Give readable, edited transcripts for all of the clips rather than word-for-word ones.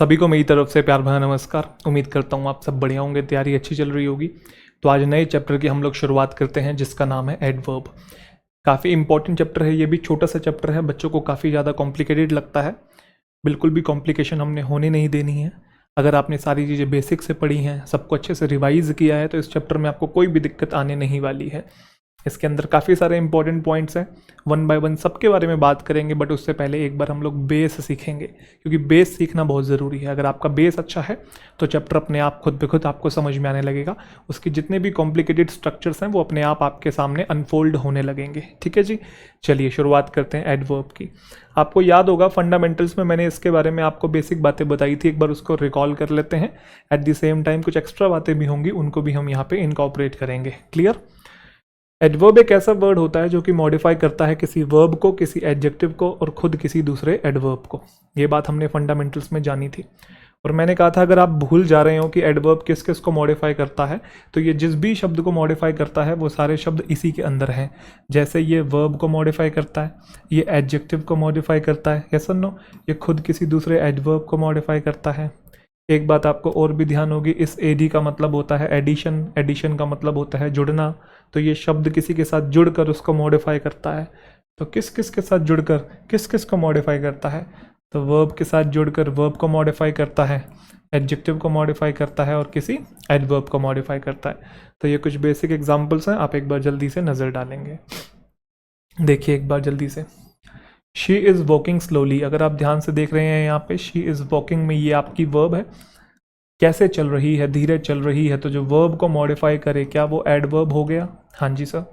सभी को मेरी तरफ से प्यार भरा नमस्कार। उम्मीद करता हूँ आप सब बढ़िया होंगे, तैयारी अच्छी चल रही होगी। तो आज नए चैप्टर की हम लोग शुरुआत करते हैं जिसका नाम है एडवर्ब। काफ़ी इंपॉर्टेंट चैप्टर है, ये भी छोटा सा चैप्टर है, बच्चों को काफ़ी ज़्यादा कॉम्प्लिकेटेड लगता है। बिल्कुल भी कॉम्प्लिकेशन हमने होने नहीं देनी है। अगर आपने सारी चीज़ें बेसिक से पढ़ी हैं, सबको अच्छे से रिवाइज़ किया है, तो इस चैप्टर में आपको कोई भी दिक्कत आने नहीं वाली है। इसके अंदर काफ़ी सारे इंपॉर्टेंट पॉइंट्स हैं, वन बाय वन सबके बारे में बात करेंगे। बट उससे पहले एक बार हम लोग बेस सीखेंगे, क्योंकि बेस सीखना बहुत ज़रूरी है। अगर आपका बेस अच्छा है तो चैप्टर अपने आप खुद ब खुद आपको समझ में आने लगेगा। उसके जितने भी कॉम्प्लिकेटेड स्ट्रक्चर्स हैं वो अपने आप आपके सामने अनफोल्ड होने लगेंगे। ठीक है जी, चलिए शुरुआत करते हैं एडवर्ब की। आपको याद होगा फंडामेंटल्स में मैंने इसके बारे में आपको बेसिक बातें बताई थी, एक बार उसको रिकॉल कर लेते हैं। एट द सेम टाइम कुछ एक्स्ट्रा बातें भी होंगी, उनको भी हम यहाँ पे इनकॉर्पोरेट करेंगे। क्लियर? एडवर्ब एक ऐसा वर्ड होता है जो कि मॉडिफाई करता है किसी वर्ब को, किसी एडजेक्टिव को और खुद किसी दूसरे एडवर्ब को। ये बात हमने फंडामेंटल्स में जानी थी और मैंने कहा था अगर आप भूल जा रहे हो कि एडवर्ब किस किस को मॉडिफाई करता है, तो ये जिस भी शब्द को मॉडिफाई करता है वो सारे शब्द इसी के अंदर हैं। जैसे ये वर्ब को मॉडिफाई करता है, ये एडजेक्टिव को मॉडिफाई करता है, यस और नो, ये खुद किसी दूसरे एडवर्ब को मॉडिफाई करता है। एक बात आपको और भी ध्यान होगी, इस एडी का मतलब होता है एडिशन, एडिशन का मतलब होता है जुड़ना। तो ये शब्द किसी के साथ जुड़कर उसको मॉडिफाई करता है। तो किस किस के साथ जुड़कर किस किस को मॉडिफाई करता है? तो वर्ब के साथ जुड़कर वर्ब को मॉडिफाई करता है, एडजेक्टिव को मॉडिफाई करता है और किसी एडवर्ब को मॉडिफाई करता है। तो ये कुछ बेसिक एग्जांपल्स हैं, आप एक बार जल्दी से नज़र डालेंगे। देखिए एक बार जल्दी से, शी इज़ वॉकिंग स्लोली। अगर आप ध्यान से देख रहे हैं यहाँ पे शी इज़ वॉकिंग में ये आपकी वर्ब है। कैसे चल रही है? धीरे चल रही है। तो जो वर्ब को मॉडिफाई करे क्या वो एडवर्ब हो गया? हाँ जी sir.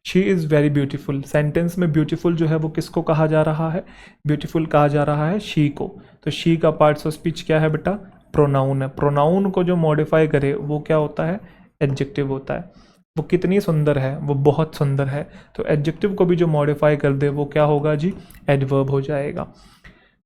She is very beautiful, sentence में ब्यूटीफुल जो है वो किसको कहा जा रहा है? ब्यूटीफुल कहा जा रहा है शी को। तो शी का पार्ट्स ऑफ स्पीच क्या है बेटा? प्रोनाउन है। प्रोनाउन को जो मॉडिफाई करे वो क्या होता है? एडजेक्टिव होता है। वो कितनी सुंदर है? वो बहुत सुंदर है। तो एडजेक्टिव को भी जो मॉडिफाई कर दे वो क्या होगा जी? एडवर्ब हो जाएगा।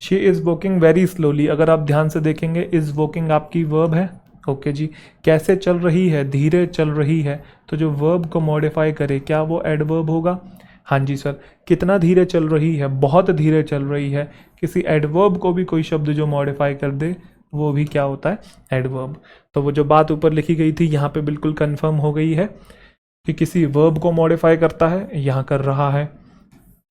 She is walking very slowly, अगर आप ध्यान से देखेंगे इज़ वॉकिंग आपकी वर्ब है। ओके जी। कैसे चल रही है? धीरे चल रही है। तो जो वर्ब को मॉडिफाई करे क्या वो एडवर्ब होगा? हाँ जी सर। कितना धीरे चल रही है? बहुत धीरे चल रही है। किसी एडवर्ब को भी कोई शब्द जो मॉडिफाई कर दे वो भी क्या होता है? एडवर्ब। तो वो जो बात ऊपर लिखी गई थी यहाँ पे बिल्कुल कंफर्म हो गई है कि किसी वर्ब को मॉडिफाई करता है, यहाँ कर रहा है।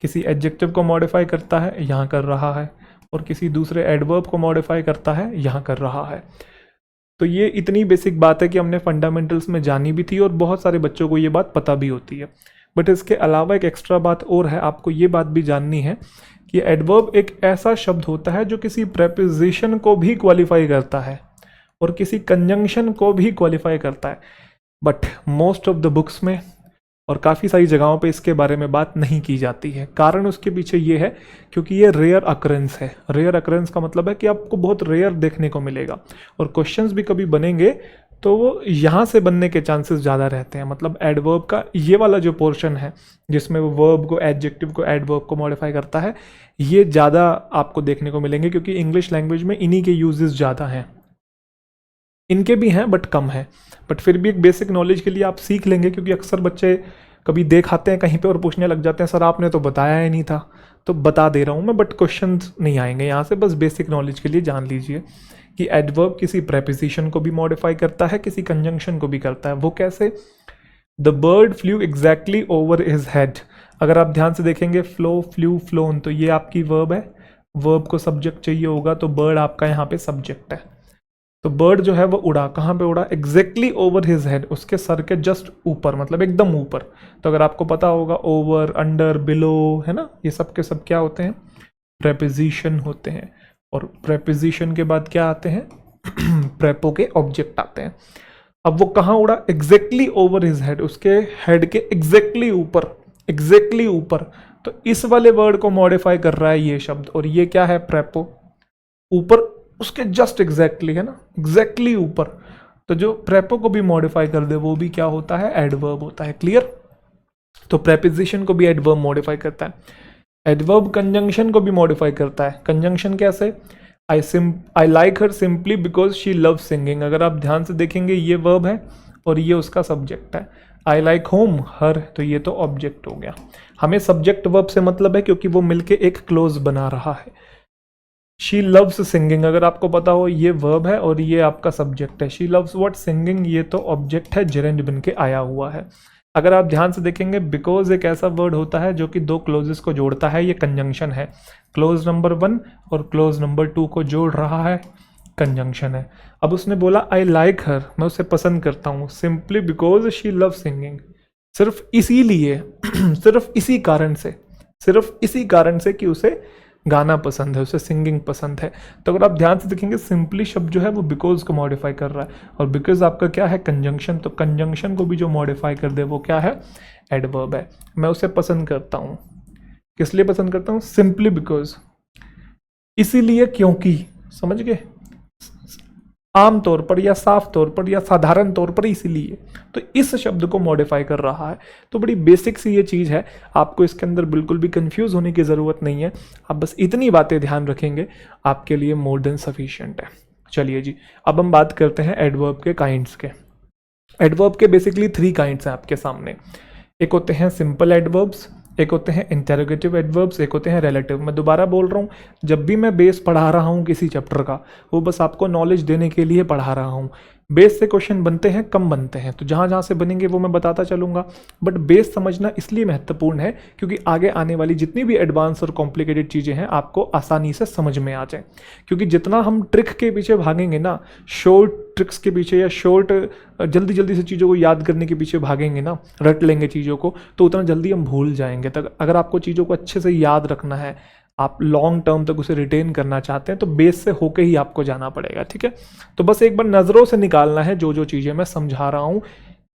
किसी एडजेक्टिव को मॉडिफाई करता है, यहाँ कर रहा है। और किसी दूसरे एडवर्ब को मॉडिफाई करता है, यहाँ कर रहा है। तो ये इतनी बेसिक बात है कि हमने फंडामेंटल्स में जानी भी थी और बहुत सारे बच्चों को ये बात पता भी होती है। बट इसके अलावा एक एक्स्ट्रा बात और है, आपको ये बात भी जाननी है कि एडवर्ब एक ऐसा शब्द होता है जो किसी प्रेपोजिशन को भी क्वालिफाई करता है और किसी कंजंक्शन को भी क्वालिफाई करता है। But most of the books में और काफ़ी सारी जगहों पे इसके बारे में बात नहीं की जाती है। कारण उसके पीछे ये है क्योंकि ये रेयर अकरेंस है। रेयर अकरेंस का मतलब है कि आपको बहुत रेयर देखने को मिलेगा और क्वेश्चंस भी कभी बनेंगे तो वो यहाँ से बनने के चांसेस ज़्यादा रहते हैं। मतलब एडवर्ब का ये वाला जो पोर्शन है जिसमें वो वर्ब को, एडजेक्टिव को, एडवर्ब को मॉडिफाई करता है, ये ज़्यादा आपको देखने को मिलेंगे क्योंकि इंग्लिश लैंग्वेज में इन्हीं के यूजेस ज़्यादा हैं। इनके भी हैं बट कम है। बट फिर भी एक बेसिक नॉलेज के लिए आप सीख लेंगे, क्योंकि अक्सर बच्चे कभी देख आते हैं कहीं पे और पूछने लग जाते हैं सर आपने तो बताया ही नहीं था। तो बता दे रहा हूँ मैं, बट क्वेश्चंस नहीं आएंगे यहाँ से। बस बेसिक नॉलेज के लिए जान लीजिए कि एडवर्ब किसी प्रेपोजिशन को भी मॉडिफाई करता है, किसी कंजंक्शन को भी करता है। वो कैसे? The bird flu exactly over his head. अगर आप ध्यान से देखेंगे फ्लो, फ्लू, फ्लोन, तो ये आपकी वर्ब है। वर्ब को सब्जेक्ट चाहिए होगा तो बर्ड आपका यहाँ पे सब्जेक्ट है। तो बर्ड जो है वो उड़ा, कहाँ पे उड़ा? एग्जैक्टली ओवर हिज हेड, उसके सर के जस्ट ऊपर, मतलब एकदम ऊपर। तो अगर आपको पता होगा ओवर, अंडर, बिलो, है ना, ये सब के सब क्या होते हैं? प्रेपोजिशन होते हैं। और प्रेपोजिशन के बाद क्या आते हैं? प्रेपो के ऑब्जेक्ट आते हैं। अब वो कहाँ उड़ा? एग्जैक्टली ओवर हिज हेड, उसके हेड के एग्जैक्टली ऊपर, एग्जैक्टली ऊपर। तो इस वाले वर्ड को मॉडिफाई कर रहा है ये शब्द, और ये क्या है? प्रेपो। ऊपर उसके जस्ट एग्जैक्टली, है ना, एग्जैक्टली ऊपर। तो जो प्रेपो को भी मॉडिफाई कर दे वो भी क्या होता है? एडवर्ब होता है। क्लियर? तो प्रेपोजिशन को भी एडवर्ब मॉडिफाई करता है। एडवर्ब कंजंक्शन को भी मॉडिफाई करता है। कंजंक्शन कैसे? I like her simply because she love singing. अगर आप ध्यान से देखेंगे ये वर्ब है और ये उसका सब्जेक्ट है। आई लाइक होम, हर, तो ये तो ऑब्जेक्ट हो गया। हमें सब्जेक्ट वर्ब से मतलब है क्योंकि वो मिलके एक क्लोज बना रहा है। शी लव्स सिंगिंग, अगर आपको पता हो ये वर्ब है और ये आपका सब्जेक्ट है। शी लव्स व्हाट सिंगिंग, ये तो ऑब्जेक्ट है, जेरेंड बन के आया हुआ है। अगर आप ध्यान से देखेंगे बिकॉज एक ऐसा वर्ड होता है जो कि दो क्लोजेस को जोड़ता है, ये कंजंक्शन है। क्लोज नंबर 1 और क्लोज नंबर 2 को जोड़ रहा है, कंजंक्शन है। अब उसने बोला आई लाइक हर, मैं उसे पसंद करता हूँ, simply because she love singing, सिर्फ इसीलिए सिर्फ इसी कारण से, सिर्फ इसी कारण से कि उसे गाना पसंद है, उसे सिंगिंग पसंद है। तो अगर आप ध्यान से देखेंगे सिंपली शब्द जो है वो बिकॉज को मॉडिफाई कर रहा है, और बिकॉज आपका क्या है, कंजंक्शन, तो कंजंक्शन को भी जो मॉडिफाई कर दे वो क्या है, एडवर्ब है। मैं उसे पसंद करता हूँ, किस लिए पसंद करता हूँ, सिंपली बिकॉज, इसीलिए क्योंकि, समझ गए, आम तौर पर या साफ तौर पर या साधारण तौर पर इसीलिए, तो इस शब्द को मॉडिफाई कर रहा है। तो बड़ी बेसिक सी ये चीज़ है, आपको इसके अंदर बिल्कुल भी कंफ्यूज होने की ज़रूरत नहीं है। आप बस इतनी बातें ध्यान रखेंगे, आपके लिए मोर देन सफिशिएंट है। चलिए जी, अब हम बात करते हैं एडवर्ब के काइंड्स के। एडवर्ब के बेसिकली 3 काइंड्स हैं आपके सामने। एक होते हैं सिंपल एडवर्ब्स, एक होते हैं इंटेरोगेटिव एडवर्ब्स, एक होते हैं रिलेटिव। मैं दोबारा बोल रहा हूँ, जब भी मैं बेस पढ़ा रहा हूँ किसी चैप्टर का, वो बस आपको नॉलेज देने के लिए पढ़ा रहा हूँ। बेस से क्वेश्चन बनते हैं, कम बनते हैं, तो जहाँ जहाँ से बनेंगे वो मैं बताता चलूँगा। बट बेस समझना इसलिए महत्वपूर्ण है क्योंकि आगे आने वाली जितनी भी एडवांस और कॉम्प्लिकेटेड चीज़ें हैं आपको आसानी से समझ में आ जाए। क्योंकि जितना हम ट्रिक के पीछे भागेंगे ना, शॉर्ट ट्रिक्स के पीछे या शॉर्ट जल्दी जल्दी से चीज़ों को याद करने के पीछे भागेंगे ना, रट लेंगे चीज़ों को, तो उतना जल्दी हम भूल जाएंगे। तक अगर आपको चीज़ों को अच्छे से याद रखना है, आप लॉन्ग टर्म तक उसे रिटेन करना चाहते हैं, तो बेस से होके ही आपको जाना पड़ेगा, ठीक है। तो बस एक बार नज़रों से निकालना है जो जो चीज़ें मैं समझा रहा हूँ।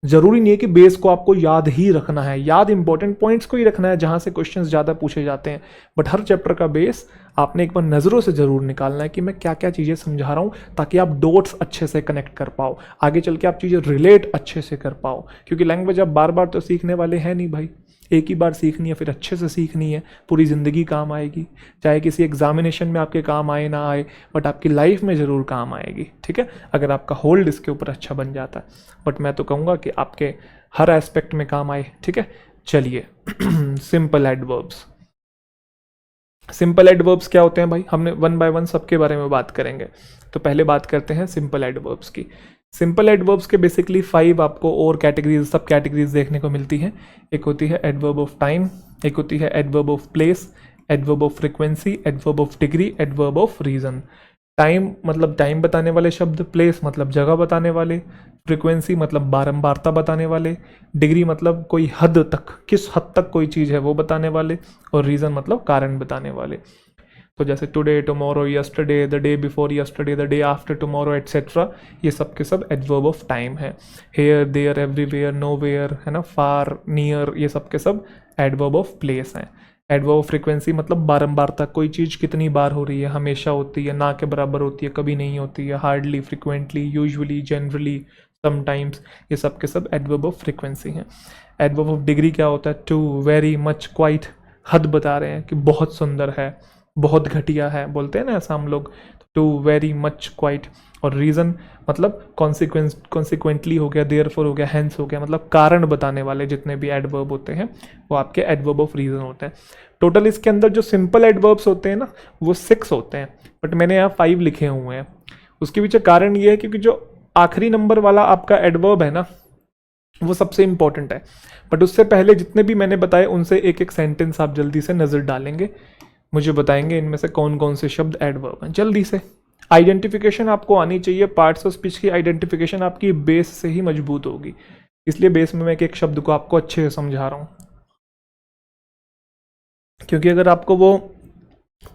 जरूरी नहीं है कि बेस को आपको याद ही रखना है, याद इंपॉर्टेंट पॉइंट्स को ही रखना है जहाँ से क्वेश्चंस ज़्यादा पूछे जाते हैं। बट हर चैप्टर का बेस आपने एक बार नज़रों से ज़रूर निकालना है कि मैं क्या क्या चीज़ें समझा रहा हूँ, ताकि आप डॉट्स अच्छे से कनेक्ट कर पाओ, आगे चल के आप चीज़ें रिलेट अच्छे से कर पाओ। क्योंकि लैंग्वेज आप बार बार तो सीखने वाले हैं नहीं भाई, एक ही बार सीखनी है, फिर अच्छे से सीखनी है, पूरी ज़िंदगी काम आएगी। चाहे किसी एग्जामिनेशन में आपके काम आए ना आए, बट आपकी लाइफ में ज़रूर काम आएगी, ठीक है, अगर आपका होल्ड इसके ऊपर अच्छा बन जाता है। बट मैं तो कहूँगा कि आपके हर एस्पेक्ट में काम आए, ठीक है। चलिए सिंपल एडवर्ब्स। सिंपल एडवर्ब्स क्या होते हैं भाई, हमने 1 बाय 1 सबके बारे में बात करेंगे। तो पहले बात करते हैं सिंपल एडवर्ब्स की। सिंपल एडवर्ब्स के बेसिकली 5 आपको और कैटेगरीज, सब कैटेगरीज देखने को मिलती हैं। एक होती है एडवर्ब ऑफ टाइम, एक होती है adverb of place, adverb of frequency, adverb of degree, adverb of reason. Time मतलब टाइम बताने वाले शब्द, प्लेस मतलब जगह बताने वाले, फ्रीक्वेंसी मतलब बारंबारता बताने वाले, डिग्री मतलब कोई हद तक, किस हद तक कोई चीज़ है वो बताने वाले, और रीज़न मतलब कारण बताने वाले। तो जैसे today, tomorrow, yesterday, the day before yesterday, the day after tomorrow, etcetera, ये सब के सब एडवर्ब ऑफ टाइम है। हेयर, देयर, एवरीवेयर, नोवेयर, है ना, फार, नियर, ये सब के सब एडवर्ब ऑफ प्लेस हैं। एडवर्ब ऑफ फ्रीक्वेंसी मतलब बारंबारता, कोई चीज़ कितनी बार हो रही है, हमेशा होती है, ना के बराबर होती है, कभी नहीं होती है, hardly, frequently, usually, generally, sometimes, ये सब के सब एडवर्ब ऑफ फ्रीक्वेंसी हैं। एडवर्ब ऑफ डिग्री क्या होता है, टू, वेरी, मच, क्वाइट, हद बता रहे हैं कि बहुत सुंदर है, बहुत घटिया है, बोलते हैं ना ऐसा हम लोग, टू, वेरी, मच, क्वाइट। और रीज़न मतलब कॉन्सिक्वेंटली हो गया, देयरफॉर हो गया, हेंस हो गया, मतलब कारण बताने वाले जितने भी एडवर्ब होते हैं वो आपके एडवर्ब ऑफ रीज़न होते हैं। टोटल इसके अंदर जो सिंपल एडवर्ब्स होते हैं ना वो 6 होते हैं, बट मैंने यहाँ 5 लिखे हुए हैं। उसके पीछे कारण ये है क्योंकि जो आखिरी नंबर वाला आपका एडवर्ब है ना वो सबसे इंपॉर्टेंट है। बट उससे पहले जितने भी मैंने बताए उनसे एक एक सेंटेंस आप जल्दी से नज़र डालेंगे, मुझे बताएंगे इनमें से कौन कौन से शब्द एडवर्ब हैं। जल्दी से आइडेंटिफिकेशन आपको आनी चाहिए, पार्ट्स ऑफ स्पीच की आइडेंटिफिकेशन आपकी बेस से ही मजबूत होगी, इसलिए बेस में मैं एक शब्द को आपको अच्छे से समझा रहा हूँ। क्योंकि अगर आपको वो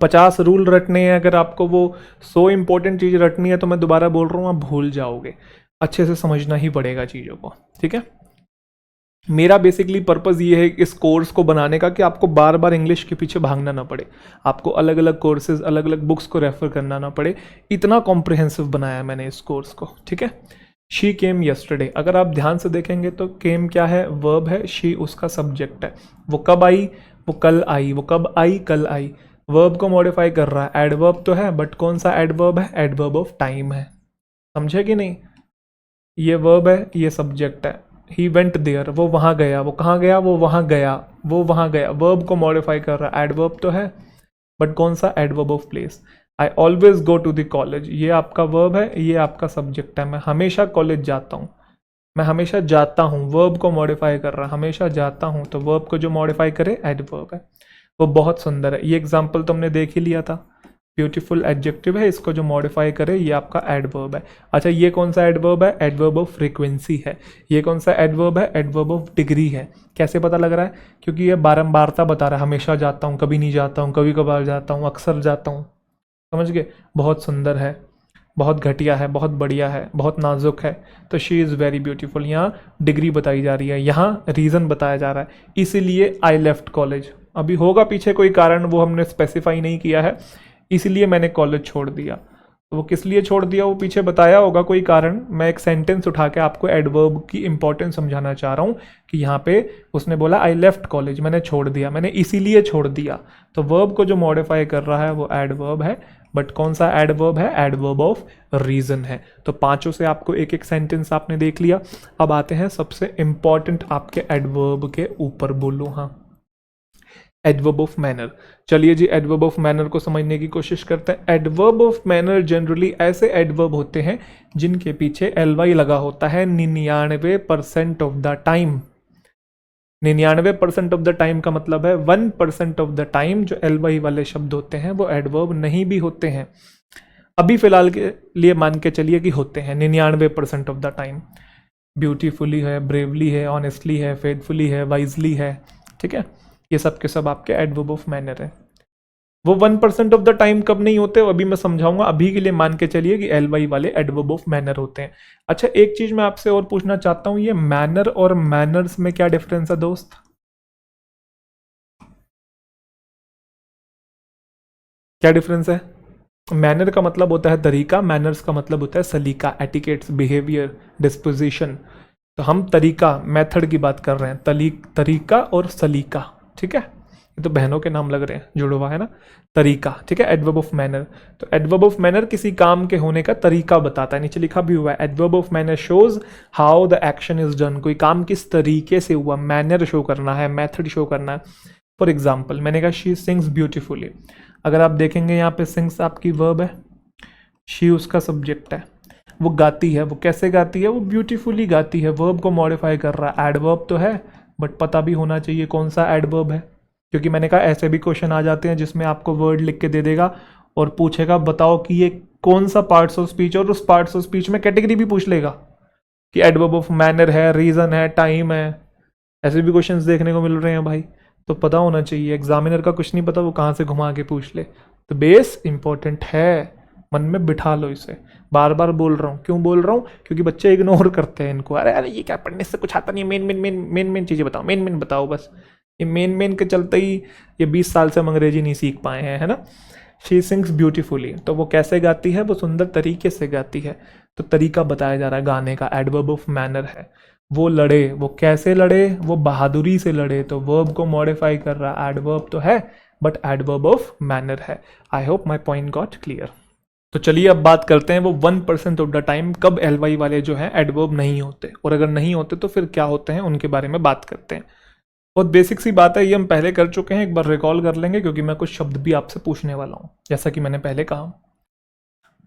50 रूल रटने हैं, अगर आपको वो 100 इंपॉर्टेंट चीज़ रटनी है, तो मैं दोबारा बोल रहा हूँ आप भूल जाओगे। अच्छे से समझना ही पड़ेगा चीज़ों को, ठीक है। मेरा बेसिकली पर्पज़ ये है इस कोर्स को बनाने का कि आपको बार बार इंग्लिश के पीछे भागना ना पड़े, आपको अलग अलग कोर्सेज, अलग अलग बुक्स को रेफ़र करना ना पड़े। इतना कॉम्प्रिहेंसिव बनाया मैंने इस कोर्स को, ठीक है। शी केम यस्टरडे, अगर आप ध्यान से देखेंगे तो केम क्या है, वर्ब है, शी उसका सब्जेक्ट है। वो कब आई, वो कल आई, वो कब आई, कल आई। वर्ब को मॉडिफाई कर रहा है, एडवर्ब तो है बट कौन सा एडवर्ब है, एडवर्ब ऑफ टाइम है। समझे कि नहीं, ये वर्ब है, ये सब्जेक्ट है। ही वेंट देयर, वो वहाँ गया, वो कहाँ गया, वो वहाँ गया, वो वहाँ गया। वर्ब को मॉडिफाई कर रहा है, एडवर्ब तो है बट कौन सा, adverb of place. I always go to the college, ये आपका वर्ब है, ये आपका सब्जेक्ट है। मैं हमेशा कॉलेज जाता हूँ, मैं हमेशा जाता हूँ, वर्ब को मॉडिफाई कर रहा है, हमेशा जाता हूँ, तो वर्ब को जो मॉडिफाई करे एडवर्ब है। वो बहुत सुंदर है, ये एग्जाम्पल तुमने देख ही लिया था। ब्यूटीफुल एडजेक्टिव है, इसको जो मॉडिफाई करे ये आपका एडवर्ब है। अच्छा, ये कौन सा एडवर्ब है? एडवर्ब ऑफ फ्रीक्वेंसी है। ये कौन सा एडवर्ब है? एडवर्ब ऑफ डिग्री है। कैसे पता लग रहा है? क्योंकि ये बारंबारता बता रहा है, हमेशा जाता हूँ, कभी नहीं जाता हूँ, कभी कभार जाता हूँ, अक्सर जाता हूँ। समझ गए? बहुत सुंदर है, बहुत घटिया है, बहुत बढ़िया है, बहुत नाजुक है। तो शी इज़ वेरी ब्यूटीफुल, यहाँ डिग्री बताई जा रही है, यहाँ रीज़न बताया जा रहा है, इसीलिए आई लेफ्ट कॉलेज। अभी होगा पीछे कोई कारण, वो हमने स्पेसिफाई नहीं किया है, इसलिए मैंने कॉलेज छोड़ दिया। तो वो किस लिए छोड़ दिया वो पीछे बताया होगा कोई कारण। मैं एक सेंटेंस उठा के आपको एडवर्ब की इंपॉर्टेंस समझाना चाह रहा हूँ कि यहाँ पे उसने बोला आई लेफ्ट कॉलेज, मैंने छोड़ दिया, मैंने इसीलिए छोड़ दिया। तो वर्ब को जो मॉडिफाई कर रहा है वो एडवर्ब है, बट कौन सा एडवर्ब है? एडवर्ब ऑफ रीजन है। तो पांचों से आपको एक एक सेंटेंस आपने देख लिया। अब आते हैं सबसे इंपॉर्टेंट आपके एडवर्ब के ऊपर, बोलो हाँ, एडवर्ब ऑफ मैनर। चलिए जी, एडवर्ब ऑफ मैनर को समझने की कोशिश करते हैं। एडवर्ब ऑफ मैनर जनरली ऐसे एडवर्ब होते हैं जिनके पीछे ly लगा होता है 99% of the time. 99% of the time का मतलब है 1% ऑफ द टाइम जो ly वाले शब्द होते हैं वो एडवर्ब नहीं भी होते हैं। अभी फिलहाल के लिए मान के चलिए कि होते हैं 99% ऑफ द टाइम। ब्यूटीफुली है, ब्रेवली है, ऑनेस्टली है, फेथफुली है, वाइजली है, ठीक है, ये सब के सब आपके एडवर्ब ऑफ मैनर है। वो 1% ऑफ द टाइम कब नहीं होते अभी मैं समझाऊंगा। अभी के लिए मान के चलिए कि ly वाले एडवर्ब ऑफ मैनर होते हैं। अच्छा, एक चीज मैं आपसे और पूछना चाहता हूं, ये मैनर और मैनर्स में क्या डिफरेंस है दोस्त? क्या डिफरेंस है? मैनर का मतलब होता है तरीका, मैनर्स का मतलब होता है सलीका, एटिकेट्स, बिहेवियर, डिस्पोजिशन। तो हम तरीका, मेथड की बात कर रहे हैं, तरीका और सलीका, ठीक है। ये तो बहनों के नाम लग रहे हैं, जुड़ा हुआ है ना, तरीका, ठीक है। एडवर्ब ऑफ मैनर, तो एडवर्ब ऑफ मैनर किसी काम के होने का तरीका बताता है, नीचे लिखा भी हुआ है। Adverb of manner shows how the action is done, कोई काम किस तरीके से हुआ, मैनर शो करना है, मेथड शो करना है। फॉर एग्जाम्पल मैंने कहा शी सिंग्स ब्यूटीफुली, अगर आप देखेंगे यहाँ पे सिंग्स आपकी वर्ब है, शी उसका सब्जेक्ट है। वो गाती है, वो कैसे गाती है? वो ब्यूटीफुली गाती है, वर्ब को मॉडिफाई कर रहा है। एडवर्ब तो है बट पता भी होना चाहिए कौन सा एडवर्ब है, क्योंकि मैंने कहा ऐसे भी क्वेश्चन आ जाते हैं जिसमें आपको वर्ड लिख के दे देगा और पूछेगा बताओ कि ये कौन सा पार्ट्स ऑफ स्पीच, और उस पार्ट्स ऑफ स्पीच में कैटेगरी भी पूछ लेगा कि एडवर्ब ऑफ मैनर है, रीजन है, टाइम है। ऐसे भी क्वेश्चंस देखने को मिल रहे हैं भाई, तो पता होना चाहिए। एग्जामिनर का कुछ नहीं पता, वो कहाँ से घुमा के पूछ ले। तो बेस इंपॉर्टेंट है, मन में बिठा लो इसे। बार बार बोल रहा हूँ, क्यों बोल रहा हूँ? क्योंकि बच्चे इग्नोर करते हैं इनको, अरे अरे ये क्या पढ़ने से कुछ आता नहीं है, main main main main main चीज़ें बताओ, मेन मेन बताओ बस। ये मेन मेन के चलते ही ये 20 साल से हम अंग्रेजी नहीं सीख पाए हैं, है ना। शी सिंग्स ब्यूटीफुली, तो वो कैसे गाती है? वो सुंदर तरीके से गाती है, तो तरीका बताया जा रहा है गाने का, एडवर्ब ऑफ मैनर है। वो लड़े, वो कैसे लड़े? वो बहादुरी से लड़े, तो वर्ब को मॉडिफाई कर रहा, एडवर्ब तो है बट एडवर्ब ऑफ मैनर है। I hope my point got clear. तो चलिए अब बात करते हैं वो 1% ऑफ द टाइम कब ly वाले जो हैं एडवर्ब नहीं होते, और अगर नहीं होते तो फिर क्या होते हैं, उनके बारे में बात करते हैं। बहुत बेसिक सी बात है, ये हम पहले कर चुके हैं, एक बार रिकॉल कर लेंगे क्योंकि मैं कुछ शब्द भी आपसे पूछने वाला हूँ, जैसा कि मैंने पहले कहा।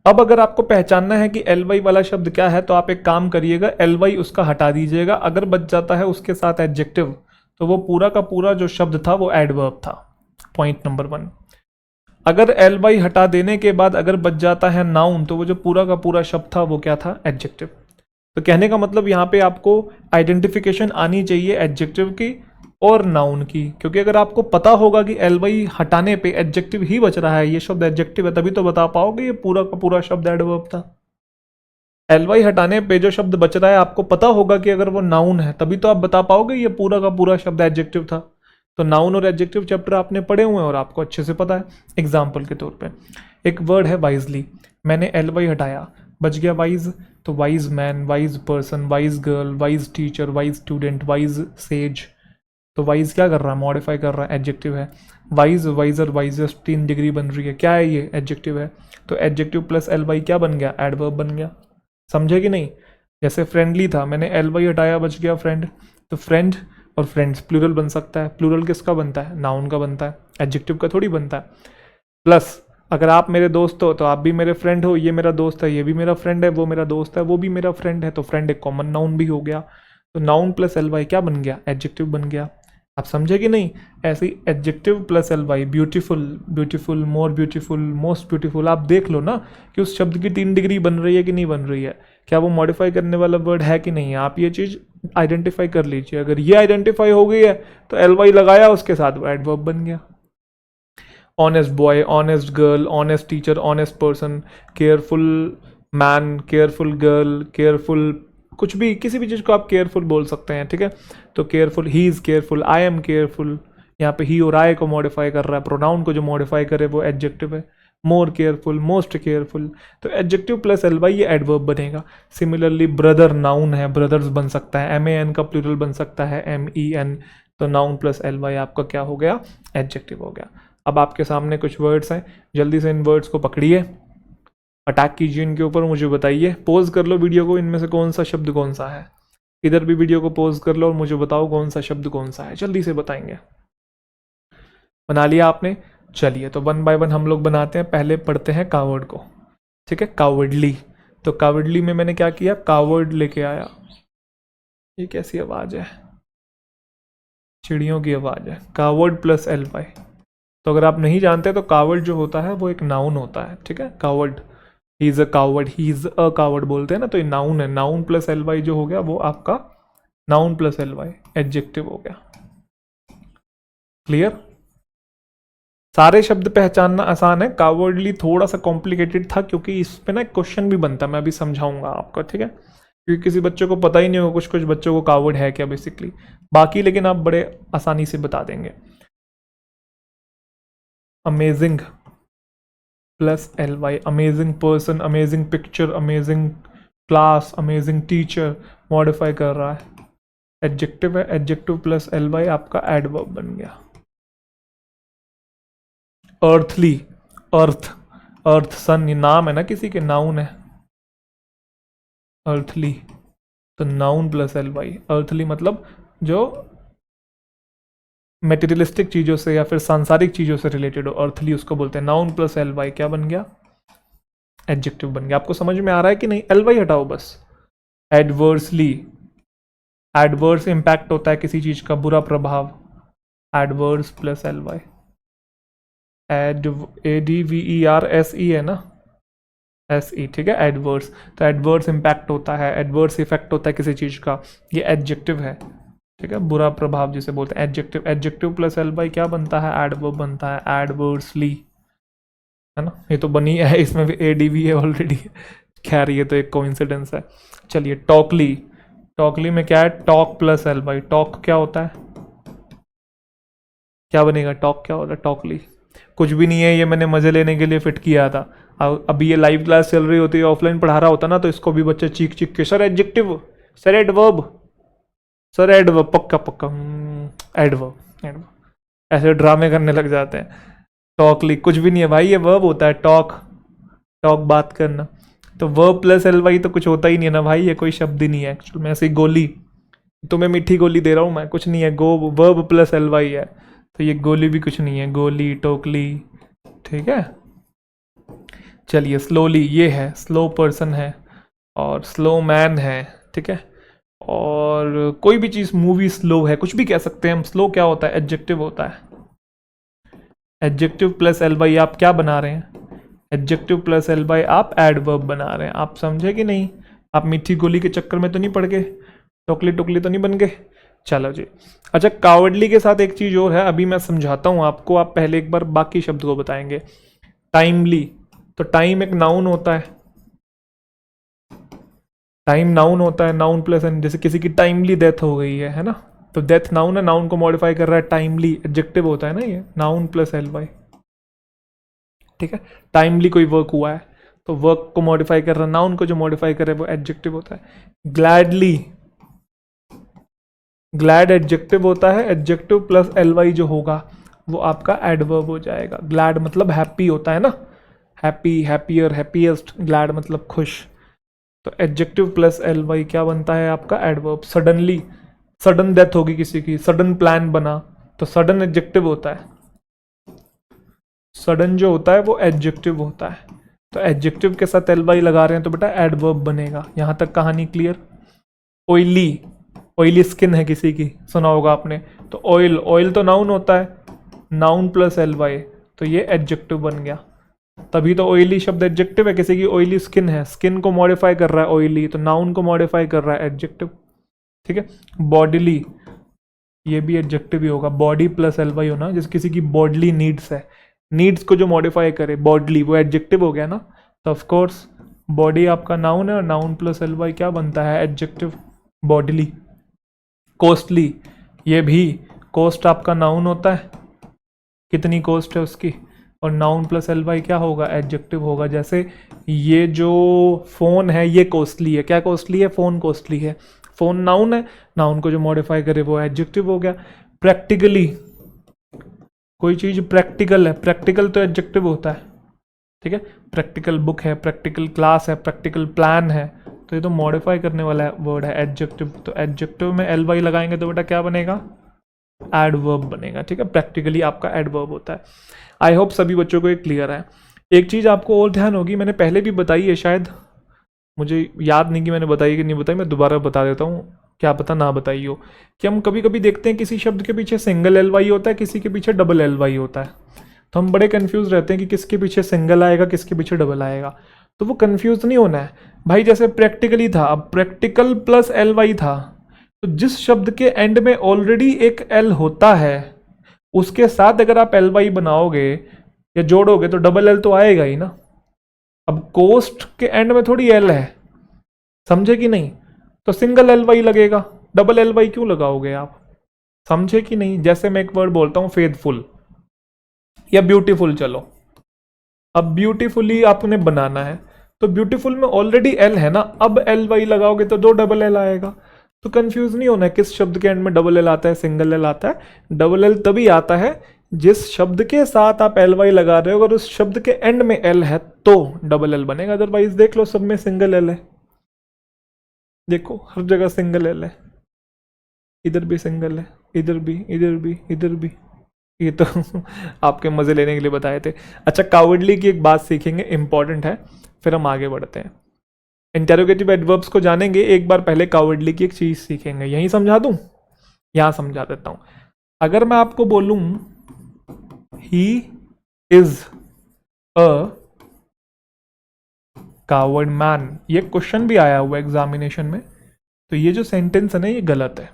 अब अगर आपको पहचानना है कि ly वाला शब्द क्या है, तो आप एक काम करिएगा, ly उसका हटा दीजिएगा। अगर बच जाता है उसके साथ एडजेक्टिव, तो वो पूरा का पूरा जो शब्द था वो एडवर्ब था। Point number 1। अगर ly हटा देने के बाद अगर बच जाता है नाउन, तो वो जो पूरा का पूरा शब्द था वो क्या था? एडजेक्टिव। तो कहने का मतलब यहाँ पे आपको आइडेंटिफिकेशन आनी चाहिए एडजेक्टिव की और नाउन की, क्योंकि अगर आपको पता होगा कि ly हटाने पे एडजेक्टिव ही बच रहा है, ये शब्द एडजेक्टिव है, तभी तो बता पाओगे ये पूरा का पूरा शब्द एडवर्ब था। ly हटाने पे जो शब्द बच रहा है आपको पता होगा कि अगर वो नाउन है, तभी तो आप बता पाओगे ये पूरा का पूरा शब्द एडजेक्टिव था। तो नाउन और एडजेक्टिव चैप्टर आपने पढ़े हुए हैं और आपको अच्छे से पता है। एग्जाम्पल के तौर पे एक वर्ड है वाइजली, मैंने ly हटाया, बच गया वाइज, तो wise man, wise person, wise girl, wise teacher, wise student, wise says. तो वाइज क्या कर रहा है? मॉडिफाई कर रहा है, एडजेक्टिव है। वाइज, वाइजर, वाइजेस्ट, 3 डिग्री बन रही है, क्या है ये? एडजेक्टिव है। तो एडजेक्टिव प्लस ly क्या बन गया? एडवर्ब बन गया। समझे कि नहीं? जैसे फ्रेंडली था, मैंने ly हटाया, बच गया फ्रेंड। तो फ्रेंड और फ्रेंड्स प्लूरल बन सकता है। प्लूरल किसका बनता है? नाउन का बनता है, एडजेक्टिव का थोड़ी बनता है। प्लस अगर आप मेरे दोस्त हो तो आप भी मेरे फ्रेंड हो, ये मेरा दोस्त है, ये भी मेरा फ्रेंड है, वो मेरा दोस्त है, वो भी मेरा फ्रेंड है, तो फ्रेंड एक कॉमन नाउन भी हो गया। तो नाउन प्लस एल वाई क्या बन गया? एडजेक्टिव बन गया। आप समझे कि नहीं? ऐसे ही adjective plus L Y, beautiful, beautiful, more beautiful, most beautiful, आप देख लो ना कि उस शब्द की 3 डिग्री बन रही है कि नहीं बन रही है, क्या वो मॉडिफाई करने वाला वर्ड है कि नहीं है। आप ये चीज़ आइडेंटिफाई कर लीजिए। अगर ये आइडेंटिफाई हो गई है तो एल वाई लगाया, उसके साथ वो एडवर्ब बन गया। Honest boy, honest girl, honest teacher, honest person, careful man, careful girl, careful, कुछ भी, किसी भी चीज़ को आप केयरफुल बोल सकते हैं, ठीक है। तो careful, he is careful, I am careful, यहाँ पे ही और आई को मॉडिफाई कर रहा है, प्रोनाउन को जो मॉडिफाई करे वो एडजेक्टिव है। मोर केयरफुल, मोस्ट केयरफुल, तो एडजेक्टिव प्लस एल वाई ये एडवर्ब बनेगा। सिमिलरली ब्रदर नाउन है, ब्रदर्स बन सकता है, एम ए एन का प्लूरल बन सकता है, एम ई एन, तो नाउन प्लस एल वाई आपका क्या हो गया? एडजेक्टिव हो गया। अब आपके सामने कुछ वर्ड्स हैं, जल्दी से इन वर्ड्स को पकड़िए, अटैक कीजिए इनके ऊपर, मुझे बताइए, पोज कर लो वीडियो को, इनमें से कौन सा शब्द कौन सा है। इधर भी वीडियो को पोज कर लो और मुझे बताओ कौन सा शब्द कौन सा है, जल्दी से बताएंगे। बना लिया आपने? चलिए तो वन बाय वन हम लोग बनाते हैं। पहले पढ़ते हैं कावर्ड को, ठीक है। कावर्डली, तो कावर्डली में मैंने क्या किया? कावर्ड लेके आया। ये कैसी आवाज़ है? चिड़ियों की आवाज़ है। कावर्ड प्लस एल वाई, तो अगर आप नहीं जानते तो कावर्ड जो होता है वो एक नाउन होता है, ठीक है। Coward, he is a coward, he is a coward बोलते हैं ना, तो ये नाउन है। नाउन प्लस एल वाई जो हो गया वो आपका noun plus L Y adjective हो गया। क्लियर? सारे शब्द पहचानना आसान है, कावर्डली थोड़ा सा कॉम्प्लिकेटेड था क्योंकि इस पे ना क्वेश्चन भी बनता है, मैं अभी समझाऊंगा आपको, ठीक है। क्योंकि किसी बच्चे को पता ही नहीं होगा, कुछ कुछ बच्चों को कावर्ड है क्या बेसिकली, बाकी लेकिन आप बड़े आसानी से बता देंगे। Amazing plus L Y, amazing person, amazing picture, amazing class, amazing teacher, modify कर रहा है, एडजेक्टिव है। एडजेक्टिव प्लस एल वाई आपका एडवर्ब बन गया। अर्थली, अर्थ, अर्थ सन, ये नाम है ना किसी के, नाउन है अर्थली, तो noun plus L Y. Earthly मतलब जो मेटेरियलिस्टिक चीज़ों से या फिर सांसारिक चीज़ों से रिलेटेड हो, अर्थली उसको बोलते हैं। नाउन प्लस एल वाई क्या बन गया? एडजेक्टिव बन गया। आपको समझ में आ रहा है कि नहीं? एल वाई हटाओ बस। एडवर्सली, एडवर्स इंपैक्ट होता है किसी चीज़ का, बुरा प्रभाव, adverse plus L Y. Ad, A D V E R S E है ना, एस ई, ठीक है। एडवर्स, तो एडवर्स इंपैक्ट होता है, एडवर्स इफेक्ट होता है किसी चीज़ का, ये एडजेक्टिव है, ठीक है। बुरा प्रभाव जिसे बोलते हैं adjective. Adjective plus L by क्या बनता है? एडवर्ब बनता है, एडवर्सली, है ना। ये तो बनी है, इसमें भी ए डी वी है ऑलरेडी, खैर ये तो एक कोइंसिडेंस है। चलिए टॉकली, टॉकली में क्या है? Talk plus L by. Talk क्या होता है? क्या बनेगा? टॉक क्या होता है? टॉकली कुछ भी नहीं है, ये मैंने मजे लेने के लिए फिट किया था। अभी ये लाइव क्लास चल रही होती है, ऑफलाइन पढ़ा रहा होता ना, तो इसको भी बच्चे चीख चीख के, sir adjective, sir adverb, sir adverb, पक्का पक्का, एडवर्ब, एडवर्ब, ऐसे ड्रामे करने लग जाते हैं। टॉकली कुछ भी नहीं है भाई, ये वर्ब होता है, टॉक, टॉक बात करना। तो वर्ब प्लस एल वाई तो कुछ होता ही नहीं है ना भाई, ये कोई शब्द ही नहीं है एक्चुअल में। ऐसे ही गोली, तुम्हें मीठी गोली दे रहा हूँ मैं, कुछ नहीं है, गो वर्ब प्लस एल वाई है, तो ये गोली भी कुछ नहीं है, गोली, टोकली, ठीक है। चलिए स्लोली, ये है, स्लो पर्सन है, और स्लो मैन है, ठीक है। और कोई भी चीज़, मूवी स्लो है, कुछ भी कह सकते हैं हम। स्लो क्या होता है? एडजेक्टिव होता है। एडजेक्टिव प्लस एल बाई आप क्या बना रहे हैं? एडजेक्टिव प्लस एल बाई आप एडवर्ब बना रहे हैं। आप समझे कि नहीं? आप मीठी गोली के चक्कर में तो नहीं पड़ गए, टोकली टोकली तो नहीं बन गए? चलो जी। अच्छा, कावर्डली के साथ एक चीज़ और है, अभी मैं समझाता हूँ आपको, आप पहले एक बार बाकी शब्द को बताएंगे। टाइमली, तो टाइम एक नाउन होता है, टाइम नाउन होता है, नाउन प्लस एन, जैसे किसी की टाइमली डेथ हो गई है ना, तो डेथ नाउन है, नाउन को मॉडिफाई कर रहा है, टाइमली एडजेक्टिव होता है ना, ये नाउन प्लस एल वाई, ठीक है। टाइमली कोई वर्क हुआ है, तो वर्क को मॉडिफाई कर रहा है, नाउन को जो मॉडिफाई करे वो एडजेक्टिव होता है। ग्लैडली, ग्लैड एडजेक्टिव होता है, एडजेक्टिव प्लस एल वाई जो होगा वो आपका एडवर्ब हो जाएगा। ग्लैड मतलब हैप्पी होता है ना, हैप्पी, हैप्पियर, हैप्पीएस्ट, ग्लैड मतलब खुश, तो एडजेक्टिव प्लस एल वाई क्या बनता है आपका? एडवर्ब। सडनली, सडन डेथ होगी किसी की, सडन प्लान बना, तो सडन एडजेक्टिव होता है, सडन जो होता है वो एडजेक्टिव होता है, तो एडजेक्टिव के साथ एल वाई लगा रहे हैं तो बेटा एडवर्ब बनेगा। यहां तक कहानी क्लियर। ऑयली, ऑयली स्किन है किसी की, सुना होगा आपने, तो ऑयल, ऑयल तो नाउन होता है, नाउन प्लस एल वाई, तो ये एडजेक्टिव बन गया। तभी तो ऑयली शब्द एडजेक्टिव है, किसी की ऑयली स्किन है, स्किन को मॉडिफाई कर रहा है ऑयली, तो नाउन को मॉडिफाई कर रहा है एडजेक्टिव। ठीक है, बॉडीली, ये भी एडजेक्टिव ही होगा, बॉडी प्लस एल वाई होना, जैसे किसी की बॉडली नीड्स है, नीड्स को जो मॉडिफाई करे बॉडली, वो एडजेक्टिव हो गया ना। तो ऑफ कोर्स बॉडी आपका नाउन है और नाउन प्लस एल वाई क्या बनता है, एडजेक्टिव, बॉडीली। कॉस्टली, ये भी कॉस्ट आपका नाउन होता है, कितनी कॉस्ट है उसकी, और नाउन प्लस एल वाई क्या होगा, एडजेक्टिव होगा। जैसे ये जो फ़ोन है ये कॉस्टली है, क्या कॉस्टली है, फ़ोन कॉस्टली है, फ़ोन नाउन है, नाउन को जो मॉडिफाई करे वो एडजेक्टिव हो गया। प्रैक्टिकली, कोई चीज़ प्रैक्टिकल है, प्रैक्टिकल तो एडजेक्टिव होता है। ठीक है, प्रैक्टिकल बुक है, प्रैक्टिकल क्लास है, प्रैक्टिकल प्लान है, तो ये तो मॉडिफाई करने वाला वर्ड है एडजेक्टिव, तो एडजेक्टिव में एल वाई लगाएंगे तो बेटा क्या बनेगा, एडवर्ब बनेगा। ठीक है, प्रैक्टिकली आपका एडवर्ब होता है। आई होप सभी बच्चों को ये क्लियर है। एक चीज़ आपको और ध्यान होगी, मैंने पहले भी बताई है शायद, मुझे याद नहीं कि मैंने बताई कि नहीं बताई, मैं दोबारा बता देता हूँ, क्या पता ना बताई हो, कि हम कभी कभी देखते हैं किसी शब्द के पीछे सिंगल एल वाई होता है, किसी के पीछे डबल एल वाई होता है, तो हम बड़े कंफ्यूज रहते हैं कि किसके पीछे सिंगल आएगा, किसके पीछे डबल आएगा। तो वो कंफ्यूज नहीं होना है भाई, जैसे प्रैक्टिकली था, अब प्रैक्टिकल प्लस एल वाई था, तो जिस शब्द के एंड में ऑलरेडी एक एल होता है उसके साथ अगर आप एल वाई बनाओगे या जोड़ोगे तो डबल एल तो आएगा ही ना। अब कोस्ट के एंड में थोड़ी एल है, समझे कि नहीं, तो सिंगल एल वाई लगेगा, डबल एल वाई क्यों लगाओगे आप, समझे कि नहीं। जैसे मैं एक वर्ड बोलता हूं फेथफुल या ब्यूटीफुल, चलो अब ब्यूटीफुली आपने बनाना है, तो ब्यूटीफुल में ऑलरेडी एल है ना, अब एल वाई लगाओगे तो दो डबल एल आएगा। तो कंफ्यूज नहीं होना है किस शब्द के एंड में डबल एल आता है, सिंगल एल आता है। डबल एल तभी आता है जिस शब्द के साथ आप एल वाई लगा रहे हो, अगर उस शब्द के एंड में एल है तो डबल एल बनेगा, अदरवाइज देख लो सब में सिंगल एल है, देखो हर जगह सिंगल एल है, इधर भी सिंगल है, इधर भी, इधर भी, इधर भी, ये तो आपके मजे लेने के लिए बताए थे। अच्छा, कावर्डली की एक बात सीखेंगे, इंपॉर्टेंट है, फिर हम आगे बढ़ते हैं। इंटेरोगेटिव एडवर्ब्स को जानेंगे, एक बार पहले कावर्डली की एक चीज सीखेंगे। यहीं समझा दूं, यहां समझा देता हूं। अगर मैं आपको बोलूं ही इज अ कावर्ड मैन, ये क्वेश्चन भी आया हुआ एग्जामिनेशन में, तो ये जो सेंटेंस है ना ये गलत है।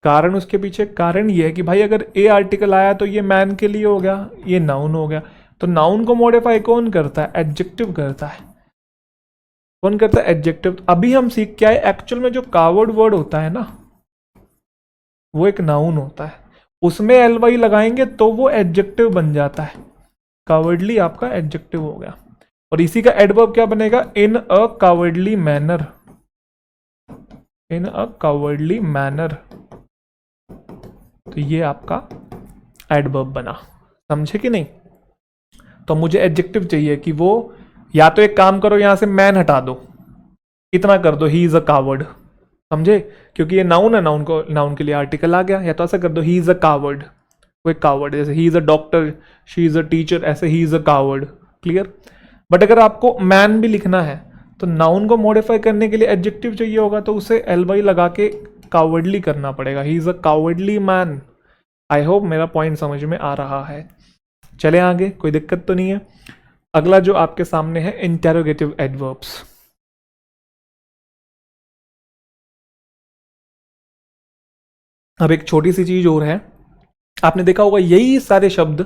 कारण उसके पीछे कारण ये है कि भाई अगर ए आर्टिकल आया तो ये मैन के लिए हो गया, ये नाउन हो गया, तो नाउन को मॉडिफाई कौन करता है, एडजेक्टिव करता है। कौन करता है, एडजेक्टिव। अभी हम सीख के आए एक्चुअल में जो कावर्ड वर्ड होता है ना वो एक नाउन होता है, उसमें एल वाई लगाएंगे तो वो एडजेक्टिव बन जाता है, कावर्डली आपका एडजेक्टिव हो गया। और इसी का एडवर्ब क्या बनेगा, इन अ कावर्डली मैनर, इन अ कावर्डली मैनर, तो ये आपका एडवर्ब बना, समझे कि नहीं। तो मुझे एडजेक्टिव चाहिए कि वो, या तो एक काम करो यहां से मैन हटा दो, इतना कर दो ही इज अ कावर्ड, समझे, क्योंकि ये नाउन है, नाउन को, नाउन के लिए आर्टिकल आ गया, या तो ऐसा कर दो ही इज अ कावर्ड, वो एक कावर्ड, जैसे ही is a doctor, she is a teacher, ऐसे ही is a coward, clear. But अगर आपको मैन भी लिखना है तो नाउन को मॉडिफाई करने के लिए एडजेक्टिव चाहिए होगा, तो उसे एल वाई लगा के कावर्डली करना पड़ेगा, ही is a cowardly man. I hope मेरा पॉइंट समझ में आ रहा है। चले आगे, कोई दिक्कत तो नहीं है। अगला जो आपके सामने है इंटेरोगेटिव एडवर्ब्स। अब एक छोटी सी चीज और है, आपने देखा होगा यही सारे शब्द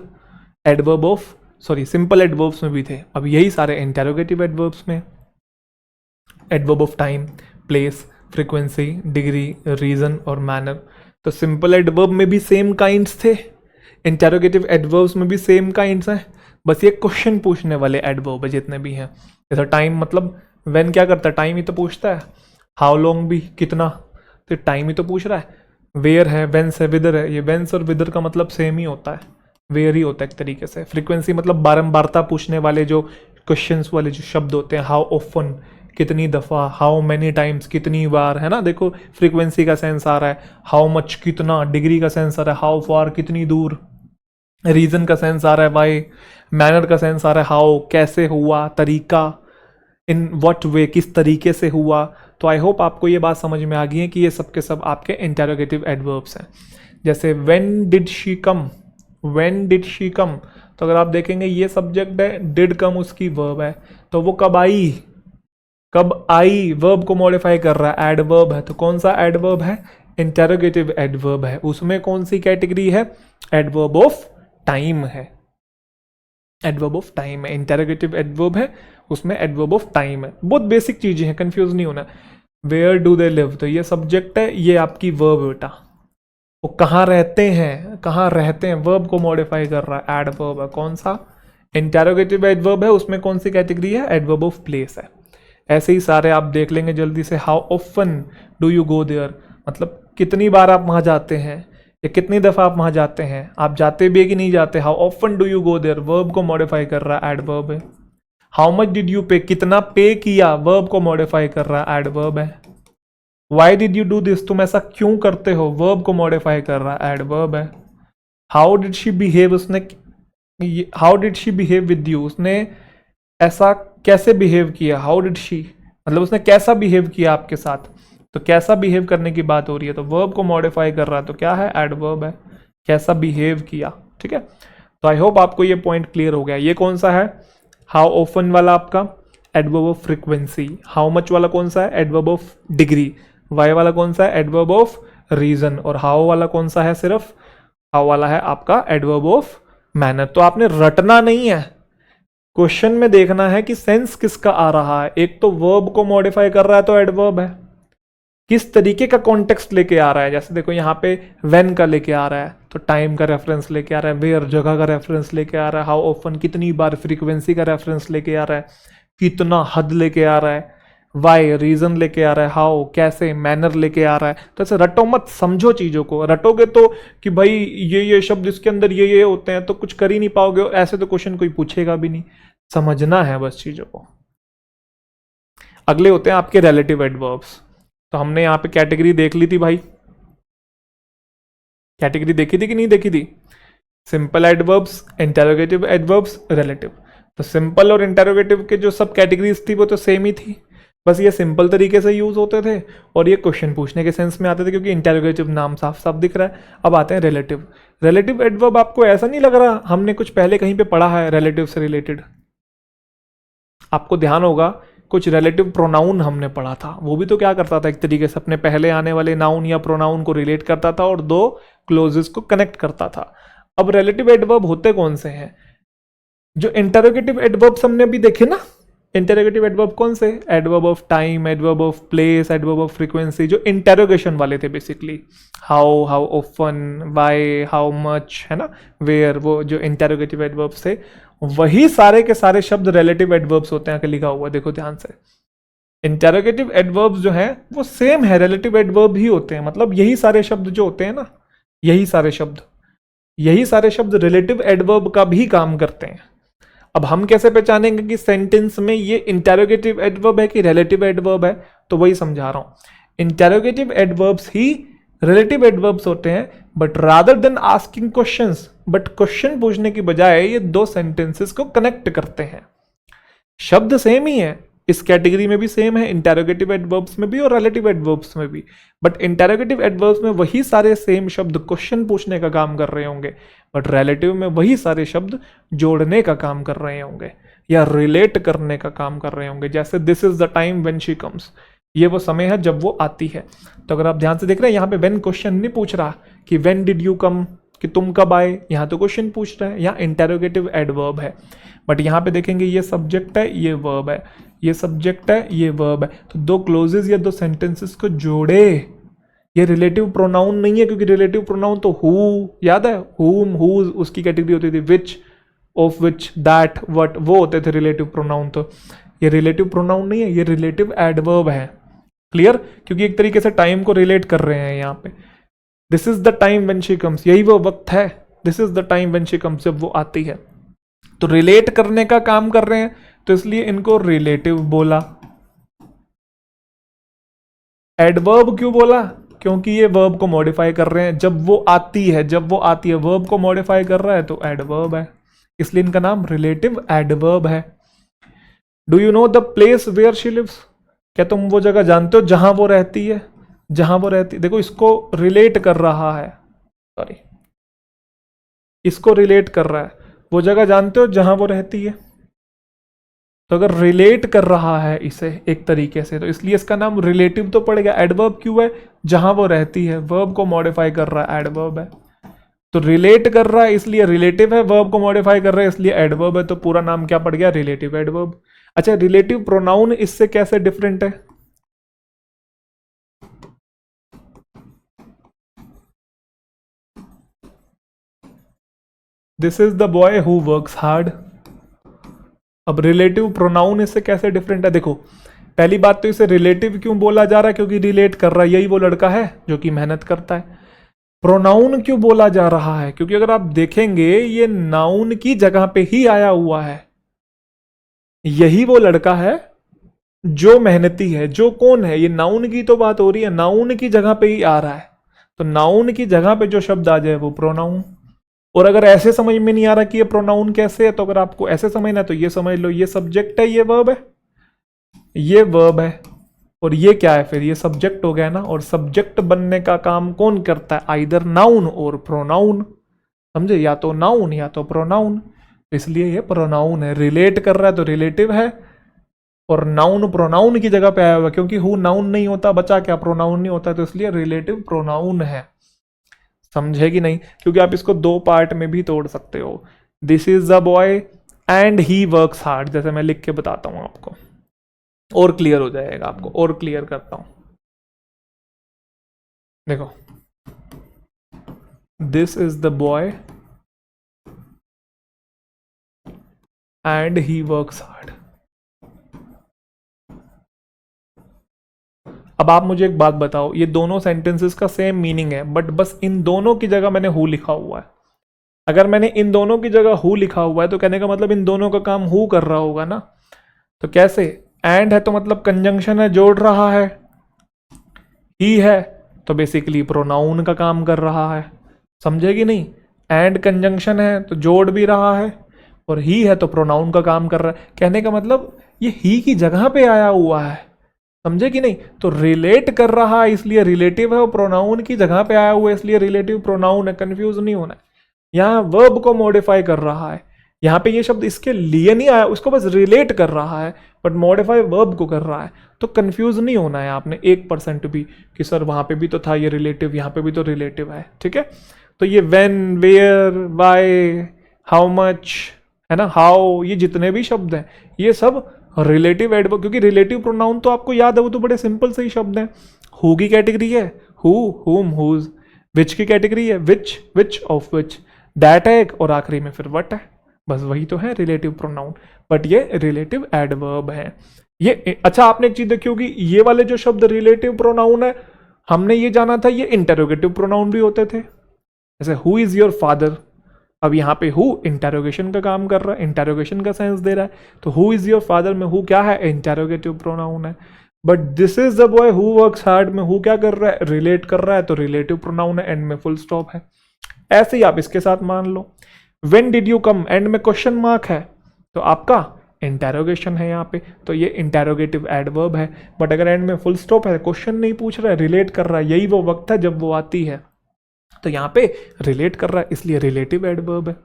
adverb of, sorry simple adverbs में भी थे, अब यही सारे इंटेरोगेटिव एडवर्ब्स में, adverb of time, place, frequency, degree, reason और मैनर। तो सिंपल एडवर्ब में भी सेम काइंड्स थे, इंटेरोगेटिव एडवर्ब्स में भी सेम काइंड्स हैं, बस ये क्वेश्चन पूछने वाले एडवर्ब है जितने भी हैं। जैसे टाइम, मतलब व्हेन क्या करता है, टाइम ही तो पूछता है, हाउ लॉन्ग भी, कितना, तो टाइम ही तो पूछ रहा है। वेयर है, वेंस है, विदर है, ये वेंस और विदर का मतलब सेम ही होता है, वेयर ही होता है एक तरीके से। फ्रीक्वेंसी मतलब बारंबारता पूछने वाले जो क्वेश्चंस वाले जो शब्द होते हैं, हाउ ऑफन, कितनी दफ़ा, हाउ मैनी टाइम्स, कितनी बार, है ना। देखो फ्रीक्वेंसी का सेंस आ रहा है, हाउ मच, कितना, डिग्री का सेंस आ रहा है, हाउ फार, कितनी दूर, रीजन का सेंस आ रहा है वाई, मैनर का सेंस आ रहा है हाउ, कैसे हुआ, तरीका, इन व्हाट वे, किस तरीके से हुआ। तो आई होप आपको ये बात समझ में आ गई है कि ये सब के सब आपके इंटेरोगेटिव एडवर्ब्स हैं। जैसे when did she come, when did she come, तो अगर आप देखेंगे ये सब्जेक्ट है, डिड कम उसकी वर्ब है, तो वो कब आई, कब आई, वर्ब को मॉडिफाई कर रहा है, एडवर्ब है। तो कौन सा एडवर्ब है, इंटेरोगेटिव एडवर्ब है। उसमें कौन सी कैटेगरी है, एडवर्ब ऑफ टाइम है, एडवर्ब ऑफ टाइम है, इंटेरोगेटिव एडवर्ब है, उसमें एडवर्ब ऑफ टाइम है। बहुत बेसिक चीजें हैं, कंफ्यूज नहीं होना। वेयर डू दे लिव, तो ये सब्जेक्ट है, ये आपकी वर्ब बेटा, वो कहाँ रहते हैं, कहाँ रहते हैं, वर्ब को मॉडिफाई कर रहा है, एडवर्ब है। कौन सा, इंटेरोगेटिव एडवर्ब है, उसमें कौन सी कैटेगरी है, एडवर्ब ऑफ प्लेस है। ऐसे ही सारे आप देख लेंगे जल्दी से। How often do you go there, मतलब कितनी बार आप वहां जाते हैं, या कितनी दफा आप वहां जाते हैं, आप जाते भी है कि नहीं जाते। How often do you go there, verb को मॉडिफाई कर रहा है, एडवर्ब है। हाउ मच डिड यू पे, कितना पे किया, वर्ब को मॉडिफाई कर रहा है, एडवर्ब है। Why did you do this, तुम ऐसा क्यों करते हो, वर्ब को मॉडिफाई कर रहा है, एडवर्ब है। हाउ डिड शी बिहेव, उसने, how did she behave with you, उसने ऐसा कैसे बिहेव किया, हाउ डिड शी, मतलब उसने कैसा बिहेव किया आपके साथ। तो कैसा बिहेव करने की बात हो रही है, तो वर्ब को मॉडिफाई कर रहा है, तो क्या है, एडवर्ब है, कैसा बिहेव किया। ठीक है, तो आई होप आपको ये पॉइंट क्लियर हो गया। ये कौन सा है, हाउ ऑफन वाला आपका adverb of frequency. How much वाला कौन सा है, एडवर्ब ऑफ डिग्री। वाई वाला कौन सा है, एडवर्ब ऑफ रीजन। और हाउ वाला कौन सा है, सिर्फ हाउ वाला है आपका एडवर्ब ऑफ मैनर। तो आपने रटना नहीं है, क्वेश्चन में देखना है कि सेंस किसका आ रहा है। एक तो वर्ब को मॉडिफाई कर रहा है तो एडवर्ब है, किस तरीके का कॉन्टेक्स्ट लेके आ रहा है। जैसे देखो यहाँ पे व्हेन का लेके आ रहा है, तो टाइम का रेफरेंस लेके आ रहा है, वेयर जगह का रेफरेंस लेके आ रहा है, हाउ ऑफन कितनी बार, फ्रीक्वेंसी का रेफरेंस लेके आ रहा है, कितना, हद लेके आ रहा है, वाई रीजन लेके आ रहा है, हाउ कैसे, मैनर लेके आ रहा है। तो ऐसे रटो मत, समझो चीजों को। रटोगे तो कि भाई ये शब्द इसके अंदर ये होते हैं, तो कुछ कर ही नहीं पाओगे। ऐसे तो क्वेश्चन कोई पूछेगा भी नहीं, समझना है बस चीजों को। अगले होते हैं आपके रिलेटिव एडवर्ब्स। तो हमने यहाँ पे कैटेगरी देख ली थी भाई, कैटेगरी देखी थी कि नहीं देखी थी, simple adverbs, interrogative adverbs, relative. तो सिंपल और इंटेरोगेटिव के जो सब कैटेगरीज थी वो तो सेम ही थी, बस ये सिंपल तरीके से यूज होते थे और ये क्वेश्चन पूछने के सेंस में आते थे, क्योंकि इंटेरोगेटिव नाम साफ साफ दिख रहा है। अब आते हैं रिलेटिव। रिलेटिव एडवर्ब आपको ऐसा नहीं लग रहा हमने कुछ पहले कहीं पे पढ़ा है रिलेटिव से रिलेटेड, आपको ध्यान होगा कुछ रिलेटिव प्रोनाउन हमने पढ़ा था। वो भी तो क्या करता था, एक तरीके से अपने पहले आने वाले नाउन या प्रोनाउन को रिलेट करता था और दो क्लोजेस को कनेक्ट करता था। अब रिलेटिव एडवर्ब होते कौन से हैं, जो इंटरोगेटिव एडवर्ब्स हमने अभी देखे ना, इंटरोगेटिव एडवर्ब कौन से, adverb of time, adverb of place, adverb of frequency, जो इंटरोगेशन वाले थे basically, how, how often, why, how much, है ना, वेयर, वो जो इंटरोगेटिव एडवर्ब्स थे, वही सारे के सारे शब्द रिलेटिव एडवर्ब्स होते हैं। लिखा हुआ देखो ध्यान से, इंटरोगेटिव एडवर्ब्स जो हैं वो सेम है, रिलेटिव एडवर्ब ही होते हैं। मतलब यही सारे शब्द जो होते हैं ना, यही सारे शब्द रिलेटिव एडवर्ब का भी काम करते हैं। अब हम कैसे पहचानेंगे कि सेंटेंस में ये इंटेरोगेटिव एडवर्ब है कि रिलेटिव एडवर्ब है, तो वही समझा रहा हूं। इंटेरोगेटिव एडवर्ब्स ही रिलेटिव एडवर्ब्स होते हैं, but rather than asking questions, but question पूछने की बजाय ये दो सेंटेंसेस को कनेक्ट करते हैं। शब्द सेम ही है, इस कैटेगरी में भी सेम है, इंटेरोगेटिव एडवर्ब्स में भी और रिलेटिव एडवर्ब्स में भी, बट इंटेरोगेटिव एडवर्ब्स में वही सारे सेम शब्द क्वेश्चन पूछने का काम कर रहे होंगे, बट रिलेटिव में वही सारे शब्द जोड़ने का काम कर रहे होंगे या रिलेट करने का काम कर रहे होंगे। जैसे this is the time when she comes, ये वो समय है जब वो आती है। तो अगर आप ध्यान से देख रहे हैं यहाँ पे व्हेन क्वेश्चन नहीं पूछ रहा कि व्हेन डिड यू कम, कि तुम कब आए, यहाँ तो क्वेश्चन पूछ रहा है, यहाँ इंटेरोगेटिव एडवर्ब है। बट यहाँ पे देखेंगे ये सब्जेक्ट है, ये वर्ब है, ये सब्जेक्ट है, ये वर्ब है, तो दो क्लोजेस या दो सेंटेंसेस को जोड़े। ये रिलेटिव प्रोनाउन नहीं है, क्योंकि रिलेटिव प्रोनाउन तो हु, याद है, हुम, हुज उसकी कैटेगरी होती थी, विच, ऑफ विच, दैट, व्हाट, वो होते थे रिलेटिव प्रोनाउन। तो ये रिलेटिव प्रोनाउन नहीं है, ये रिलेटिव एडवर्ब है। क्लियर, क्योंकि एक तरीके से टाइम को रिलेट कर रहे हैं यहाँ पे। This is the time when she comes, यही वो वक्त है, this is the time when she comes, जब वो आती है। तो रिलेट करने का काम कर रहे हैं, तो इसलिए इनको रिलेटिव बोला। एडवर्ब क्यों बोला, क्योंकि ये वर्ब को मॉडिफाई कर रहे हैं। जब वो आती है वर्ब को मॉडिफाई कर रहा है तो एडवर्ब है, इसलिए इनका नाम रिलेटिव एडवर्ब है। Do you know the place where she lives? क्या तुम वो जगह जानते हो जहां वो रहती है? जहां वो रहती, देखो इसको रिलेट कर रहा है, सॉरी इसको रिलेट कर रहा है। वो जगह जानते हो जहां वो रहती है, तो अगर रिलेट कर रहा है इसे एक तरीके से, तो इसलिए इसका नाम रिलेटिव तो पड़ेगा। एडवर्ब क्यों है? जहां वो रहती है, वर्ब को मॉडिफाई कर रहा है, एडवर्ब है। तो रिलेट कर रहा है इसलिए रिलेटिव है, वर्ब को मॉडिफाई कर रहा है इसलिए एडवर्ब है। तो पूरा नाम क्या पड़ गया? Relative adverb. अच्छा, रिलेटिव प्रोनाउन इससे कैसे डिफरेंट है? This is the boy who works hard. अब रिलेटिव प्रोनाउन इससे कैसे डिफरेंट है? देखो, पहली बात तो इसे रिलेटिव क्यों बोला जा रहा है? क्योंकि रिलेट कर रहा है, यही वो लड़का है जो कि मेहनत करता है। प्रोनाउन क्यों बोला जा रहा है? क्योंकि अगर आप देखेंगे ये नाउन की जगह पे ही आया हुआ है। यही वो लड़का है जो मेहनती है। जो कौन है? ये नाउन की तो बात हो रही है, नाउन की जगह पे ही आ रहा है। तो नाउन की जगह पे जो शब्द आ जाए वो प्रोनाउन। और अगर ऐसे समझ में नहीं आ रहा कि ये प्रोनाउन कैसे है, तो अगर आपको ऐसे समझना है तो ये समझ लो, ये सब्जेक्ट है, ये वर्ब है, ये वर्ब है, और ये क्या है? फिर ये सब्जेक्ट हो गया ना। और सब्जेक्ट बनने का काम कौन करता है? आइदर नाउन और प्रोनाउन, समझे? या तो नाउन या तो प्रोनाउन। इसलिए ये प्रोनाउन है। रिलेट कर रहा है तो रिलेटिव है, और नाउन प्रोनाउन की जगह पे आया हुआ, क्योंकि हु नाउन नहीं होता, बचा क्या? प्रोनाउन नहीं होता, तो इसलिए रिलेटिव प्रोनाउन है। समझे कि नहीं? क्योंकि आप इसको दो पार्ट में भी तोड़ सकते हो। This is the boy and he works hard, जैसे मैं लिख के बताता हूं आपको, और क्लियर हो जाएगा। आपको और क्लियर करता हूं, देखो, this is the boy and he works hard. अब आप मुझे एक बात बताओ, ये दोनों सेंटेंसेस का सेम मीनिंग है, बट बस इन दोनों की जगह मैंने हु लिखा हुआ है। अगर मैंने इन दोनों की जगह हु लिखा हुआ है तो कहने का मतलब इन दोनों का काम हु कर रहा होगा ना। तो कैसे? एंड है तो मतलब कंजंक्शन है, जोड़ रहा है। ही है तो बेसिकली प्रोनाउन का काम कर रहा है। समझे कि नहीं? एंड कंजंक्शन है तो जोड़ भी रहा है, और ही है तो प्रोनाउन का काम कर रहा है। कहने का मतलब ये ही की जगह पे आया हुआ है। समझे कि नहीं? तो रिलेट कर रहा है इसलिए रिलेटिव है, और प्रोनाउन की जगह पे आया हुआ है इसलिए रिलेटिव प्रोनाउन है। कंफ्यूज नहीं होना है। यहाँ वर्ब को मॉडिफाई कर रहा है, यहाँ पे ये शब्द इसके लिए नहीं आया, उसको बस रिलेट कर रहा है, बट मॉडिफाई वर्ब को कर रहा है। तो कंफ्यूज नहीं होना है आपने 1% भी कि सर वहां पे भी तो था ये रिलेटिव, यहाँ पे भी तो रिलेटिव है। ठीक है? तो ये when, where, why, how much, है ना, हाउ, ये जितने भी शब्द हैं ये सब रिलेटिव एडवर्ब। क्योंकि रिलेटिव प्रोनाउन तो आपको याद है, वो तो बड़े सिंपल से ही शब्द हैं। हु की कैटेगरी है हु, हुम, हुज। विच की कैटेगरी है विच, विच ऑफ विच। दैट है एक, और आखिरी में फिर वट है। बस वही तो है रिलेटिव प्रोनाउन, बट ये रिलेटिव एडवर्ब है। ये अच्छा, आपने एक चीज देखी होगी, ये वाले जो शब्द रिलेटिव प्रोनाउन है, हमने ये जाना था ये इंटरोगेटिव प्रोनाउन भी होते थे। जैसे हु इज योर फादर, अब यहाँ पे हु इंटरोगेशन का काम कर रहा है, इंटरोगेशन का सेंस दे रहा है। तो हु इज योर फादर में हु क्या है? इंटरोगेटिव प्रोनाउन है। But this is the boy who works hard में हु क्या कर रहा है? रिलेट कर रहा है, तो रिलेटिव प्रोनाउन है, एंड में फुल स्टॉप है। ऐसे ही आप इसके साथ मान लो। When did you come, end में क्वेश्चन मार्क है, तो आपका इंटरोगेशन है यहाँ पे, तो ये इंटरोगेटिव एडवर्ब है। बट अगर एंड में फुल स्टॉप है, क्वेश्चन नहीं पूछ रहा है, रिलेट कर रहा है, यही वो वक्त है जब वो आती है, तो यहाँ पे रिलेट कर रहा है, इसलिए रिलेटिव एडवर्ब है।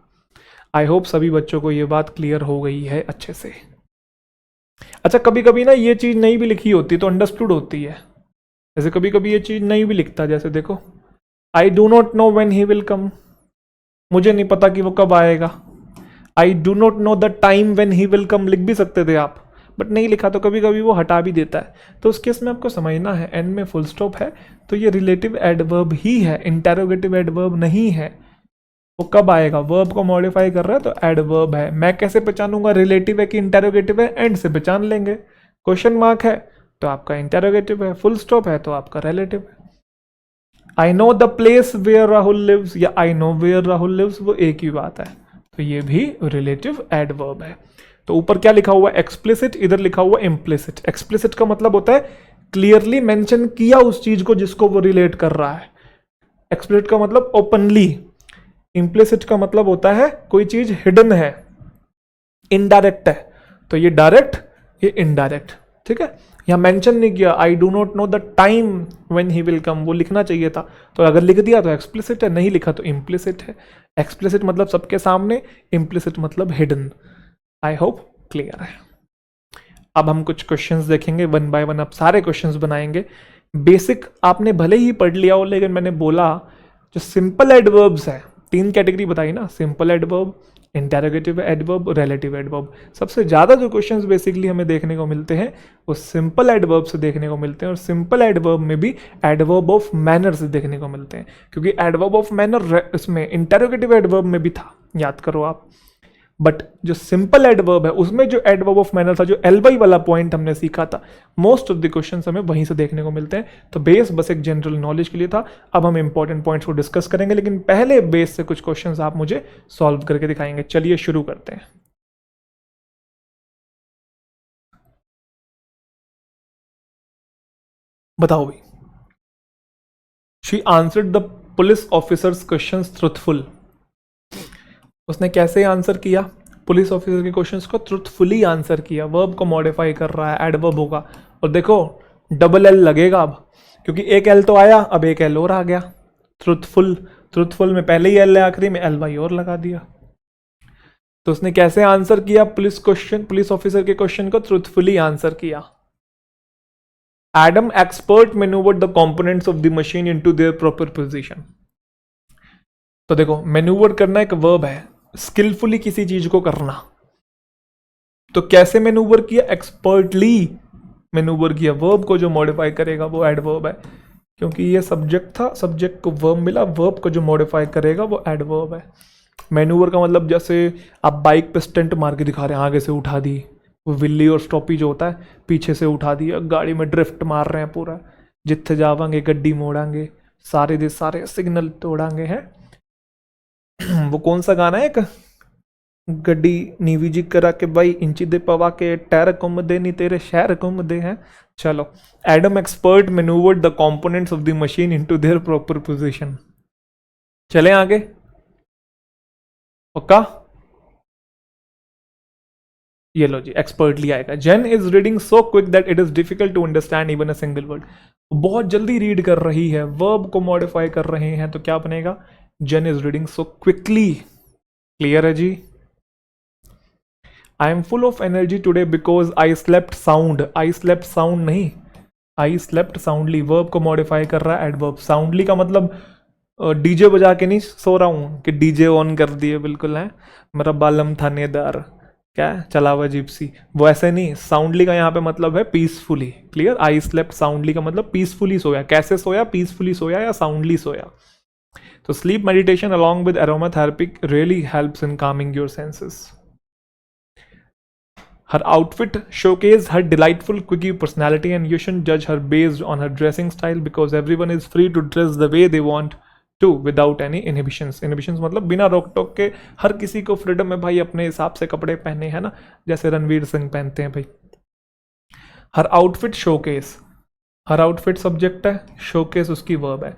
आई होप सभी बच्चों को ये बात क्लियर हो गई है अच्छे से। अच्छा, कभी कभी ना ये चीज नहीं भी लिखी होती तो अंडरस्टूड होती है। जैसे कभी कभी ये चीज नहीं भी लिखता, जैसे देखो, I do not know when he will come, मुझे नहीं पता कि वो कब आएगा। I do not know the time when he will come लिख भी सकते थे आप, बट नहीं लिखा, तो कभी कभी वो हटा भी देता है। तो उस केस में आपको समझना है, एंड में फुल स्टॉप है तो ये रिलेटिव एडवर्ब ही है, इंटरोगेटिव एडवर्ब नहीं है। वो कब आएगा? वर्ब को मॉडिफाई कर रहा है तो एडवर्ब है। मैं कैसे पहचानूंगा रिलेटिव है कि इंटरोगेटिव है? एंड से पहचान लेंगे। क्वेश्चन मार्क है तो आपका इंटरोगेटिव है, फुल स्टॉप है तो आपका रिलेटिव है। I know the place where Rahul lives या I know where Rahul lives, वो एक ही बात है, तो ये भी रिलेटिव एडवर्ब है। तो ऊपर क्या लिखा हुआ है? एक्सप्लिसिट, इधर लिखा हुआ इम्प्लिसिट। एक्सप्लिसिट का मतलब होता है क्लियरली मेंशन किया उस चीज को जिसको वो रिलेट कर रहा है। एक्सप्लिसिट का मतलब ओपनली, इम्प्लिसिट का मतलब होता है कोई चीज हिडन है, इनडायरेक्ट है। तो ये डायरेक्ट, ये इनडायरेक्ट, ठीक है। यहाँ मेंशन नहीं किया, I do not know the time when he will come, वो लिखना चाहिए था। तो अगर लिख दिया तो एक्सप्लिसिट है, नहीं लिखा तो इम्प्लिसिट है। एक्सप्लिसिट मतलब सबके सामने, इम्प्लिसिट मतलब हिडन। आई होप क्लियर है। अब हम कुछ क्वेश्चंस देखेंगे वन बाय वन, अब सारे क्वेश्चंस बनाएंगे। बेसिक आपने भले ही पढ़ लिया हो, लेकिन मैंने बोला जो सिंपल एडवर्ब्स है, 3 कैटेगरी बताई ना, simple adverb, interrogative adverb, relative adverb. सबसे ज़्यादा जो क्वेश्चंस बेसिकली हमें देखने को मिलते हैं वो सिंपल एडवर्ब से देखने को मिलते हैं, और सिंपल एडवर्ब में भी एडवर्ब ऑफ मैनर से देखने को मिलते हैं, क्योंकि एडवर्ब ऑफ मैनर इसमें इंटेरोगेटिव एडवर्ब में भी था, याद करो आप। बट जो सिंपल एडवर्ब है उसमें जो एडवर्ब ऑफ मैनर था, जो एल बाई वाला पॉइंट हमने सीखा था, मोस्ट ऑफ द क्वेश्चंस हमें वहीं से देखने को मिलते हैं। तो बेस बस एक जनरल नॉलेज के लिए था। अब हम इंपॉर्टेंट पॉइंट्स को डिस्कस करेंगे, लेकिन पहले बेस से कुछ क्वेश्चंस आप मुझे सॉल्व करके दिखाएंगे। चलिए शुरू करते हैं। बताओ भाई। She answered the police officers questions truthful. उसने कैसे आंसर किया? पुलिस ऑफिसर के क्वेश्चंस को ट्रुथफुली आंसर किया। वर्ब को मॉडिफाई कर रहा है, एडवर्ब होगा। और देखो डबल एल लगेगा अब, क्योंकि एक एल तो आया, अब एक एल और आ गया। ट्रुथफुल, ट्रुथफुल में पहले ही एल है, आखिरी में एल वाई और लगा दिया। तो उसने कैसे आंसर किया पुलिस ऑफिसर के क्वेश्चन को ट्रुथफुली आंसर किया। Adam expert manoeuvred the components of the machine into their proper position. तो देखो मैन्यूवर करना एक वर्ब है, स्किलफुली किसी चीज को करना। तो कैसे मैन्यूवर किया? एक्सपर्टली मैन्यूवर किया। वर्ब को जो मॉडिफाई करेगा वो एडवर्ब है, क्योंकि ये सब्जेक्ट था, सब्जेक्ट को वर्ब मिला, वर्ब को जो मॉडिफाई करेगा वो एडवर्ब है। मैन्यूवर का मतलब जैसे आप बाइक पे स्टंट मार के दिखा रहे हैं, आगे से उठा दी, वो विल्ली और स्टॉपी जो होता है पीछे से उठा दिया, गाड़ी में ड्रिफ्ट मार रहे हैं पूरा, जिथे जावांगे गड्डी मोड़ांगे, सारे दे सारे सिग्नल तोड़ांगे हैं। वो कौन सा गाना है, एक गड्डी नीवी जी करा के भाई इंची दे पवा के टायर घूम दे नहीं तेरे शहर घूम दे हैं। चलो, Adam expert manoeuvred the components of the machine into their proper position. चले आगे, पक्का? ये लो जी, एक्सपर्टली आएगा। Jane is reading so quick that it is difficult to understand even a single word. बहुत जल्दी रीड कर रही है, वर्ब को मॉडिफाई कर रहे हैं, तो क्या बनेगा? Jane is reading so quickly. Clear है जी? I am full of energy today because I slept sound. I slept sound नहीं, आई स्लेप्ट साउंडली। वर्ब को मॉडिफाई कर रहा है एडवर्ब। साउंडली का मतलब डीजे बजा के नहीं सो रहा हूँ कि डीजे ऑन कर दिए, बिल्कुल है मेरा बालम थानेदार, क्या चलावा जिप्सी, वो ऐसे नहीं। साउंडली का यहाँ पे मतलब है पीसफुली। क्लियर? आई स्लेप्ट साउंडली का मतलब पीसफुली सोया। कैसे सोया? पीसफुली सोया या साउंडली सोया। तो sleep meditation along with aromatherapy really helps in calming your senses. Her outfit showcased her delightful quirky personality, and you shouldn't judge her based on her dressing style because everyone is free to dress the way they want to without any inhibitions. Inhibitions मतलब बिना रोक टोक के हर किसी को freedom है भाई अपने हिसाब से कपड़े पहने, है ना, जैसे रणवीर सिंह पहनते हैं भाई। हर आउटफिट शोकेस, हर आउटफिट सब्जेक्ट है, शोकेस उसकी वर्ब है।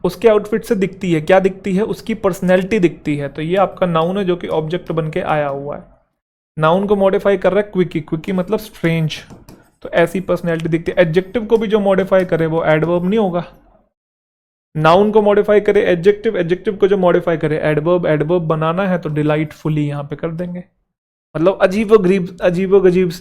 उसके आउटफिट से दिखती है, क्या दिखती है? उसकी पर्सनैलिटी दिखती है। तो ये आपका नाउन है जो कि ऑब्जेक्ट बन के आया हुआ है। नाउन को मॉडिफाई कर रहा है क्विकी। क्विकी मतलब स्ट्रेंज, तो ऐसी पर्सनैलिटी दिखती है। एडजेक्टिव को भी जो मॉडिफाई करे वो एडवर्ब नहीं होगा। नाउन को मॉडिफाई करे एडजेक्टिव, एडजेक्टिव को जो मॉडिफाई करे एडवर्ब। एडवर्ब बनाना है तो डिलाइटफुली यहाँ पे कर देंगे। मतलब अजीबो गरीब, अजीबो गजीब,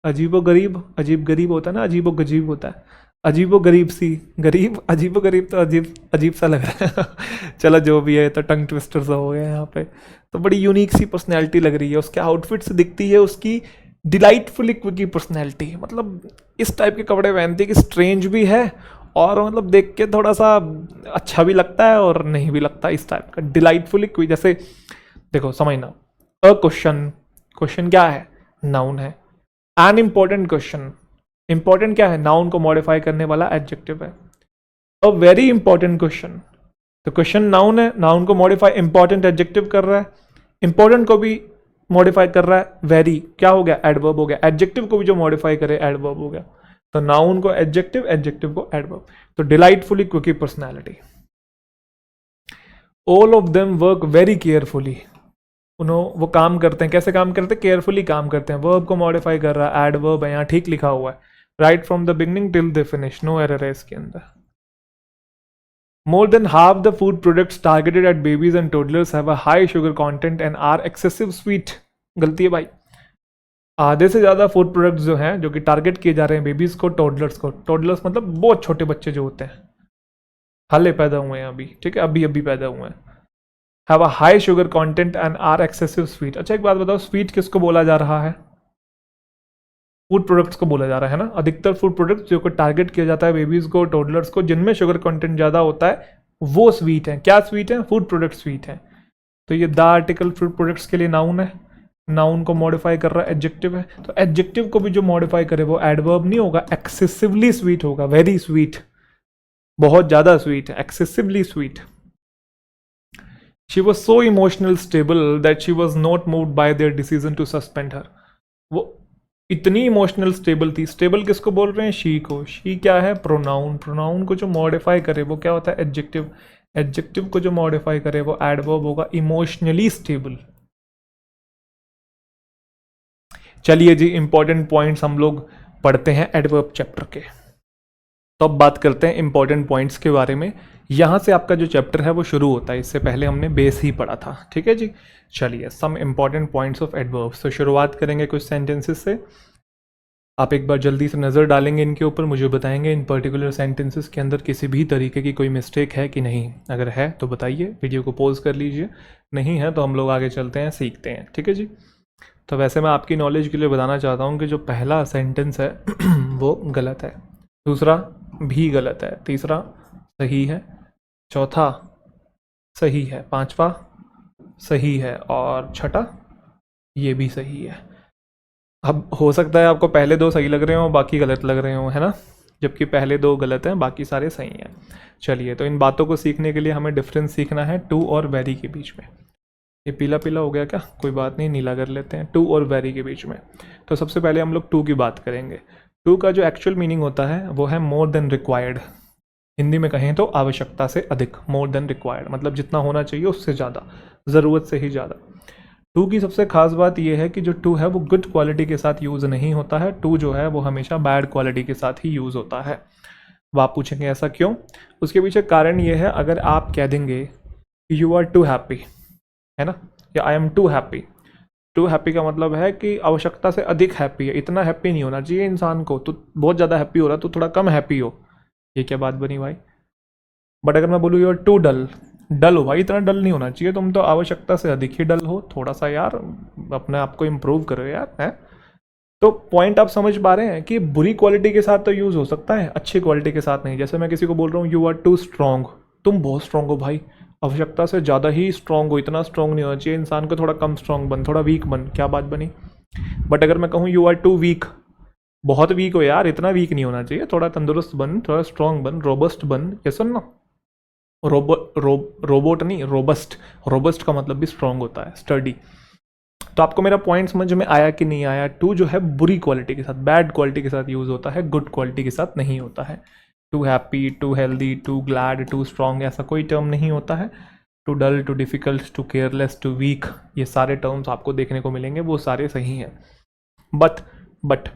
अजीबो गरीब, अजीब गरीब होता है ना, अजीबो गजीब होता है, अजीबो गरीब सी, गरीब अजीबो गरीब तो अजीब अजीब सा लग रहा है। चलो जो भी है, तो टंग ट्विस्टर सा हो गया यहाँ पे। तो बड़ी यूनिक सी पर्सनैलिटी लग रही है, उसके आउटफिट से दिखती है उसकी डिलाइटफुली क्विकी पर्सनैलिटी। मतलब इस टाइप के कपड़े पहनती है कि स्ट्रेंज भी है और मतलब देख के थोड़ा सा अच्छा भी लगता है और नहीं भी लगता, इस टाइप का डिलाइटफुली क्विक। जैसे देखो समझना, अ क्वेश्चन, क्वेश्चन क्या है? नाउन है। एन इंपॉर्टेंट क्वेश्चन, इंपॉर्टेंट क्या है? नाउन को मॉडिफाई करने वाला एडजेक्टिव है। अ वेरी इंपॉर्टेंट क्वेश्चन, तो क्वेश्चन नाउन है, नाउन को मॉडिफाई इंपॉर्टेंट एडजेक्टिव कर रहा है, इंपॉर्टेंट को भी मॉडिफाई कर रहा है वेरी, क्या हो गया? एडवर्ब हो गया। एडजेक्टिव को भी जो मॉडिफाई करे एडवर्ब हो गया। तो नाउन को एडजेक्टिव, एडजेक्टिव को एडवर्ब। तो डिलाइटफुली क्विकी personality. All of them work very carefully, वो काम करते हैं, कैसे काम करते हैं, केयरफुली काम करते हैं। वर्ब को मॉडिफाई कर रहा है, एडवर्ब है, यहाँ ठीक लिखा हुआ है, right from the beginning till the finish, no error है इसके अंदर। More than half the food products targeted at babies and toddlers have a high sugar content and are excessive sweet। गलती है भाई, आधे से ज़्यादा फूड प्रोडक्ट्स जो हैं जो कि टारगेट किए जा रहे हैं बेबीज़ को, टोडलर्स को, टोडलर्स मतलब बहुत छोटे बच्चे जो होते हैं, हाले पैदा हुए हैं अभी, ठीक है, अभी अभी पैदा हुए हैं, have a high sugar content and are excessive sweet. अच्छा एक बात बताओ, स्वीट किसको बोला जा रहा है? फूड प्रोडक्ट्स को बोला जा रहा है ना। अधिकतर फूड प्रोडक्ट्स जो को टारगेट किया जाता है बेबीज़ को, टोडलर्स को, जिनमें शुगर कंटेंट ज़्यादा होता है, वो स्वीट हैं। क्या स्वीट हैं? फूड प्रोडक्ट स्वीट हैं। तो ये द आर्टिकल फूड प्रोडक्ट्स के लिए नाउन है, नाउन को मॉडिफाई कर रहा है एडजेक्टिव है, तो एडजेक्टिव को भी जो मॉडिफाई करे वो एडवर्ब नहीं होगा, एक्सेसिवली स्वीट होगा, वेरी स्वीट, बहुत ज़्यादा स्वीट है, excessively sweet. She was so emotional stable that she was not moved by their decision to suspend her. वो इतनी इमोशनल स्टेबल थी। स्टेबल किसको बोल रहे हैं? शी को। शी क्या है? प्रोनाउन। प्रोनाउन को जो मॉडिफाई करे वो क्या होता है? एडजेक्टिव। एडजेक्टिव को जो मॉडिफाई करे वो एडवर्ब होगा, इमोशनली स्टेबल। चलिए जी, इंपॉर्टेंट पॉइंट्स हम लोग पढ़ते हैं एडवर्ब चैप्टर के। तो अब बात करते हैं इंपॉर्टेंट पॉइंट्स के बारे में। यहाँ से आपका जो चैप्टर है वो शुरू होता है, इससे पहले हमने बेस ही पढ़ा था, ठीक है जी। चलिए, some important points of adverbs. तो शुरुआत करेंगे कुछ सेंटेंसेस से। आप एक बार जल्दी से नज़र डालेंगे इनके ऊपर, मुझे बताएंगे इन पर्टिकुलर सेंटेंसेस के अंदर किसी भी तरीके की कोई मिस्टेक है कि नहीं। अगर है तो बताइए, वीडियो को पॉज कर लीजिए, नहीं है तो हम लोग आगे चलते हैं, सीखते हैं, ठीक है जी। तो वैसे मैं आपकी नॉलेज के लिए बताना चाहता हूँ कि जो पहला सेंटेंस है वो गलत है, दूसरा भी गलत है, तीसरा सही है, चौथा सही है, पांचवा सही है और छठा ये भी सही है। अब हो सकता है आपको पहले दो सही लग रहे हो, बाकी गलत लग रहे हो, है ना, जबकि पहले दो गलत हैं, बाकी सारे सही हैं। चलिए, तो इन बातों को सीखने के लिए हमें डिफरेंस सीखना है टू और वेरी के बीच में। ये पीला पीला हो गया क्या? कोई बात नहीं, नीला कर लेते हैं। टू और वेरी के बीच में। तो सबसे पहले हम लोग टू की बात करेंगे। टू का जो एक्चुअल मीनिंग होता है वो है मोर देन रिक्वायर्ड। हिंदी में कहें तो आवश्यकता से अधिक, मोर देन रिक्वायर्ड मतलब जितना होना चाहिए उससे ज़्यादा, ज़रूरत से ही ज़्यादा। टू की सबसे खास बात यह है कि जो टू है वो गुड क्वालिटी के साथ यूज़ नहीं होता है। टू जो है वो हमेशा बैड क्वालिटी के साथ ही यूज़ होता है। अब आप पूछेंगे ऐसा क्यों? उसके पीछे कारण ये है, अगर आप कह देंगे यू आर टू हैप्पी, है ना, या I am too happy. Too happy का मतलब है कि आवश्यकता से अधिक हैप्पी है, इतना हैप्पी नहीं होना चाहिए इंसान को, तो बहुत ज़्यादा हैप्पी हो रहा है तो थोड़ा कम हैप्पी हो। ये क्या बात बनी भाई? बट अगर मैं बोलूँ यू आर टू डल, डल हो भाई, इतना डल नहीं होना चाहिए, तुम तो आवश्यकता से अधिक ही डल हो, थोड़ा सा यार अपने आप को इम्प्रूव करो यार, है। तो पॉइंट आप समझ पा रहे हैं कि बुरी क्वालिटी के साथ तो यूज़ हो सकता है, अच्छी क्वालिटी के साथ नहीं। जैसे मैं किसी को बोल रहा हूँ यू आर टू स्ट्रॉन्ग, तुम बहुत स्ट्रॉन्ग हो भाई, आवश्यकता से ज़्यादा ही स्ट्रॉन्ग हो, इतना स्ट्रॉन्ग नहीं होना चाहिए इंसान को, थोड़ा कम स्ट्रॉन्ग बन, थोड़ा वीक बन, क्या बात बनी। बट अगर मैं कहूँ यू आर टू वीक, बहुत वीक हो यार, इतना वीक नहीं होना चाहिए, थोड़ा तंदुरुस्त बन, थोड़ा स्ट्रॉन्ग बन, रोबस्ट बन, ये सुन ना, रोबोट नहीं, रोबस्ट। रोबस्ट का मतलब भी स्ट्रॉन्ग होता है, स्टडी। तो आपको मेरा पॉइंट समझ में आया कि नहीं आया? टू जो है बुरी क्वालिटी के साथ, बैड क्वालिटी के साथ यूज़ होता है, गुड क्वालिटी के साथ नहीं होता है। Too happy, too healthy, too glad, too strong, ऐसा कोई टर्म नहीं होता है। Too dull, too difficult, too careless, too weak, ये सारे टर्म्स आपको देखने को मिलेंगे, वो सारे सही हैं। बट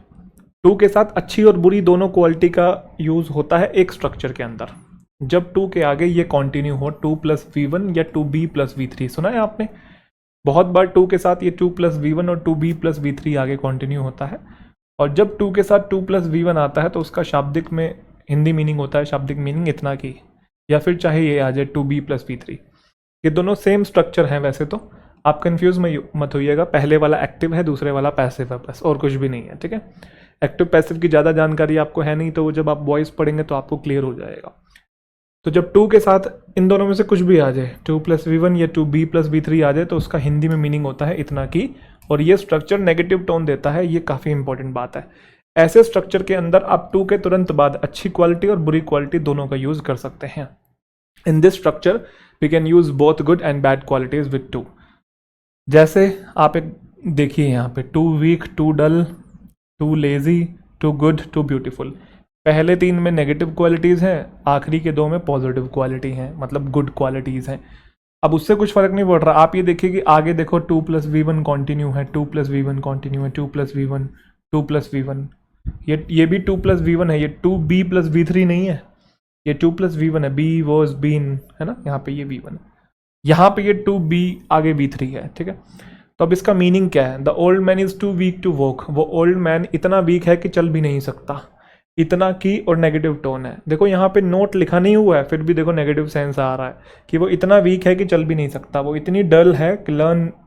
टू के साथ अच्छी और बुरी दोनों क्वालिटी का यूज़ होता है एक स्ट्रक्चर के अंदर। जब टू के आगे ये कॉन्टिन्यू हो, टू प्लस V1 या टू बी प्लस V3, सुना है आपने? बहुत बार टू के साथ ये टू प्लस V1 और टू बी प्लस V3 आगे कॉन्टिन्यू होता है। और जब टू के साथ टू प्लस V1 आता है तो उसका शाब्दिक में हिंदी मीनिंग होता है, शाब्दिक मीनिंग इतना की, या फिर चाहे ये आ जाए टू बी प्लस V3। ये दोनों सेम स्ट्रक्चर हैं वैसे तो, आप कंफ्यूज मत होइएगा, पहले वाला एक्टिव है, दूसरे वाला पैसिव है, बस और कुछ भी नहीं है, ठीक है। एक्टिव पैसिव की ज़्यादा जानकारी आपको है नहीं, तो वो जब आप वॉइस पढ़ेंगे तो आपको क्लियर हो जाएगा। तो जब टू के साथ इन दोनों में से कुछ भी आ जाए, टू प्लस V1 या टू बी प्लस V3 आ जाए, तो उसका हिंदी में मीनिंग होता है इतना की, और ये स्ट्रक्चर नेगेटिव टोन देता है, ये काफ़ी इंपॉर्टेंट बात है। ऐसे स्ट्रक्चर के अंदर आप टू के तुरंत बाद अच्छी क्वालिटी और बुरी क्वालिटी दोनों का यूज़ कर सकते हैं। In this structure we can use both good and bad qualities with too. जैसे आप एक देखिए यहाँ पे, too weak, too dull, too lazy, too good, too beautiful. पहले 3 में नेगेटिव क्वालिटीज़ हैं, आखिरी के 2 में पॉजिटिव क्वालिटी हैं, मतलब गुड क्वालिटीज़ हैं। अब उससे कुछ फ़र्क नहीं पड़ रहा। आप ये देखिए कि आगे देखो 2+v1 कॉन्टिन्यू है, 2+v1 कॉन्टिन्यू है, 2+v1, 2+v1, ये भी 2+v1 है, ये 2b+v3 नहीं है, ये 2+v1 है, b was been है ना, यहाँ पे ये v1 है, यहाँ पे ये 2b आगे v3 है, ठीक है। तो अब इसका मीनिंग क्या है? The old man is too weak to walk, वो ओल्ड मैन इतना वीक है कि चल भी नहीं सकता। इतना की और नेगेटिव टोन है, देखो यहाँ पे नोट लिखा नहीं हुआ है, फिर भी देखो नेगेटिव सेंस आ रहा है कि वो इतना वीक है कि चल भी नहीं सकता, वो इतनी डल है कि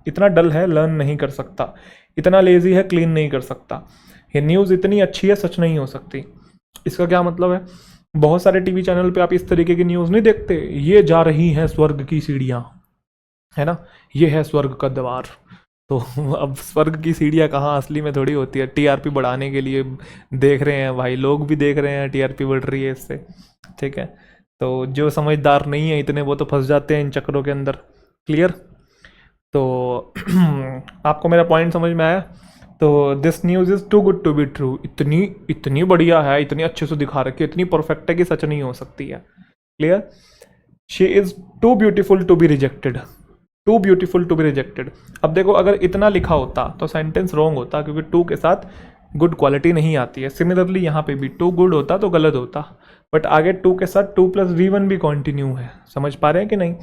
इतना डल है लर्न नहीं कर सकता, इतना लेजी है क्लीन नहीं कर सकता। ये न्यूज़ इतनी अच्छी है सच नहीं हो सकती। इसका क्या मतलब है? बहुत सारे टीवी चैनल पे आप इस तरीके की न्यूज़ नहीं देखते, ये जा रही हैं स्वर्ग की सीढ़ियाँ, है ना, ये है स्वर्ग का द्वार। तो अब स्वर्ग की सीढ़ियाँ कहाँ, असली में थोड़ी होती है, टीआरपी बढ़ाने के लिए देख रहे हैं भाई, लोग भी देख रहे हैं, टीआरपी बढ़ रही है इससे, ठीक है। तो जो समझदार नहीं है इतने, वो तो फंस जाते हैं इन चक्रों के अंदर। क्लियर? तो आपको मेरा पॉइंट समझ में आया? तो this news is too good to be true, इतनी बढ़िया है, इतनी अच्छे से दिखा रखी है, इतनी परफेक्ट है कि सच नहीं हो सकती है। Clear? She is too beautiful to be rejected, too beautiful to be rejected. अब देखो अगर इतना लिखा होता तो सेंटेंस रॉन्ग होता, क्योंकि टू के साथ गुड क्वालिटी नहीं आती है। सिमिलरली यहाँ पे भी टू गुड होता तो गलत होता, बट आगे टू के साथ 2+v1 भी कॉन्टिन्यू है। समझ पा रहे हैं कि नहीं?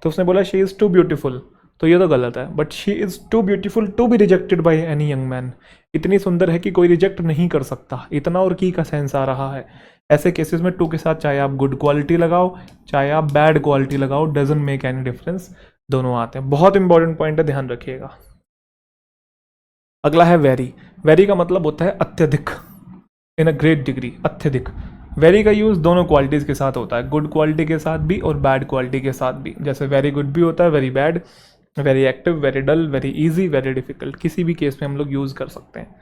तो उसने बोला शी इज़ टू ब्यूटीफुल, तो ये तो गलत है, but she is too beautiful to be rejected by any young man, इतनी सुंदर है कि कोई रिजेक्ट नहीं कर सकता। इतना और की का सेंस आ रहा है। ऐसे केसेस में टू के साथ चाहे आप गुड क्वालिटी लगाओ चाहे आप बैड क्वालिटी लगाओ, डजंट मेक एनी डिफरेंस, दोनों आते हैं। बहुत इंपॉर्टेंट पॉइंट है, ध्यान रखिएगा। अगला है वेरी। वेरी का मतलब होता है अत्यधिक, इन अ ग्रेट डिग्री, अत्यधिक। वेरी का यूज़ दोनों क्वालिटीज़ के साथ होता है, गुड क्वालिटी के साथ भी और बैड क्वालिटी के साथ भी। जैसे वेरी गुड भी होता है, very bad, very active, very dull, very easy, very difficult, किसी भी केस में हम लोग यूज़ कर सकते हैं।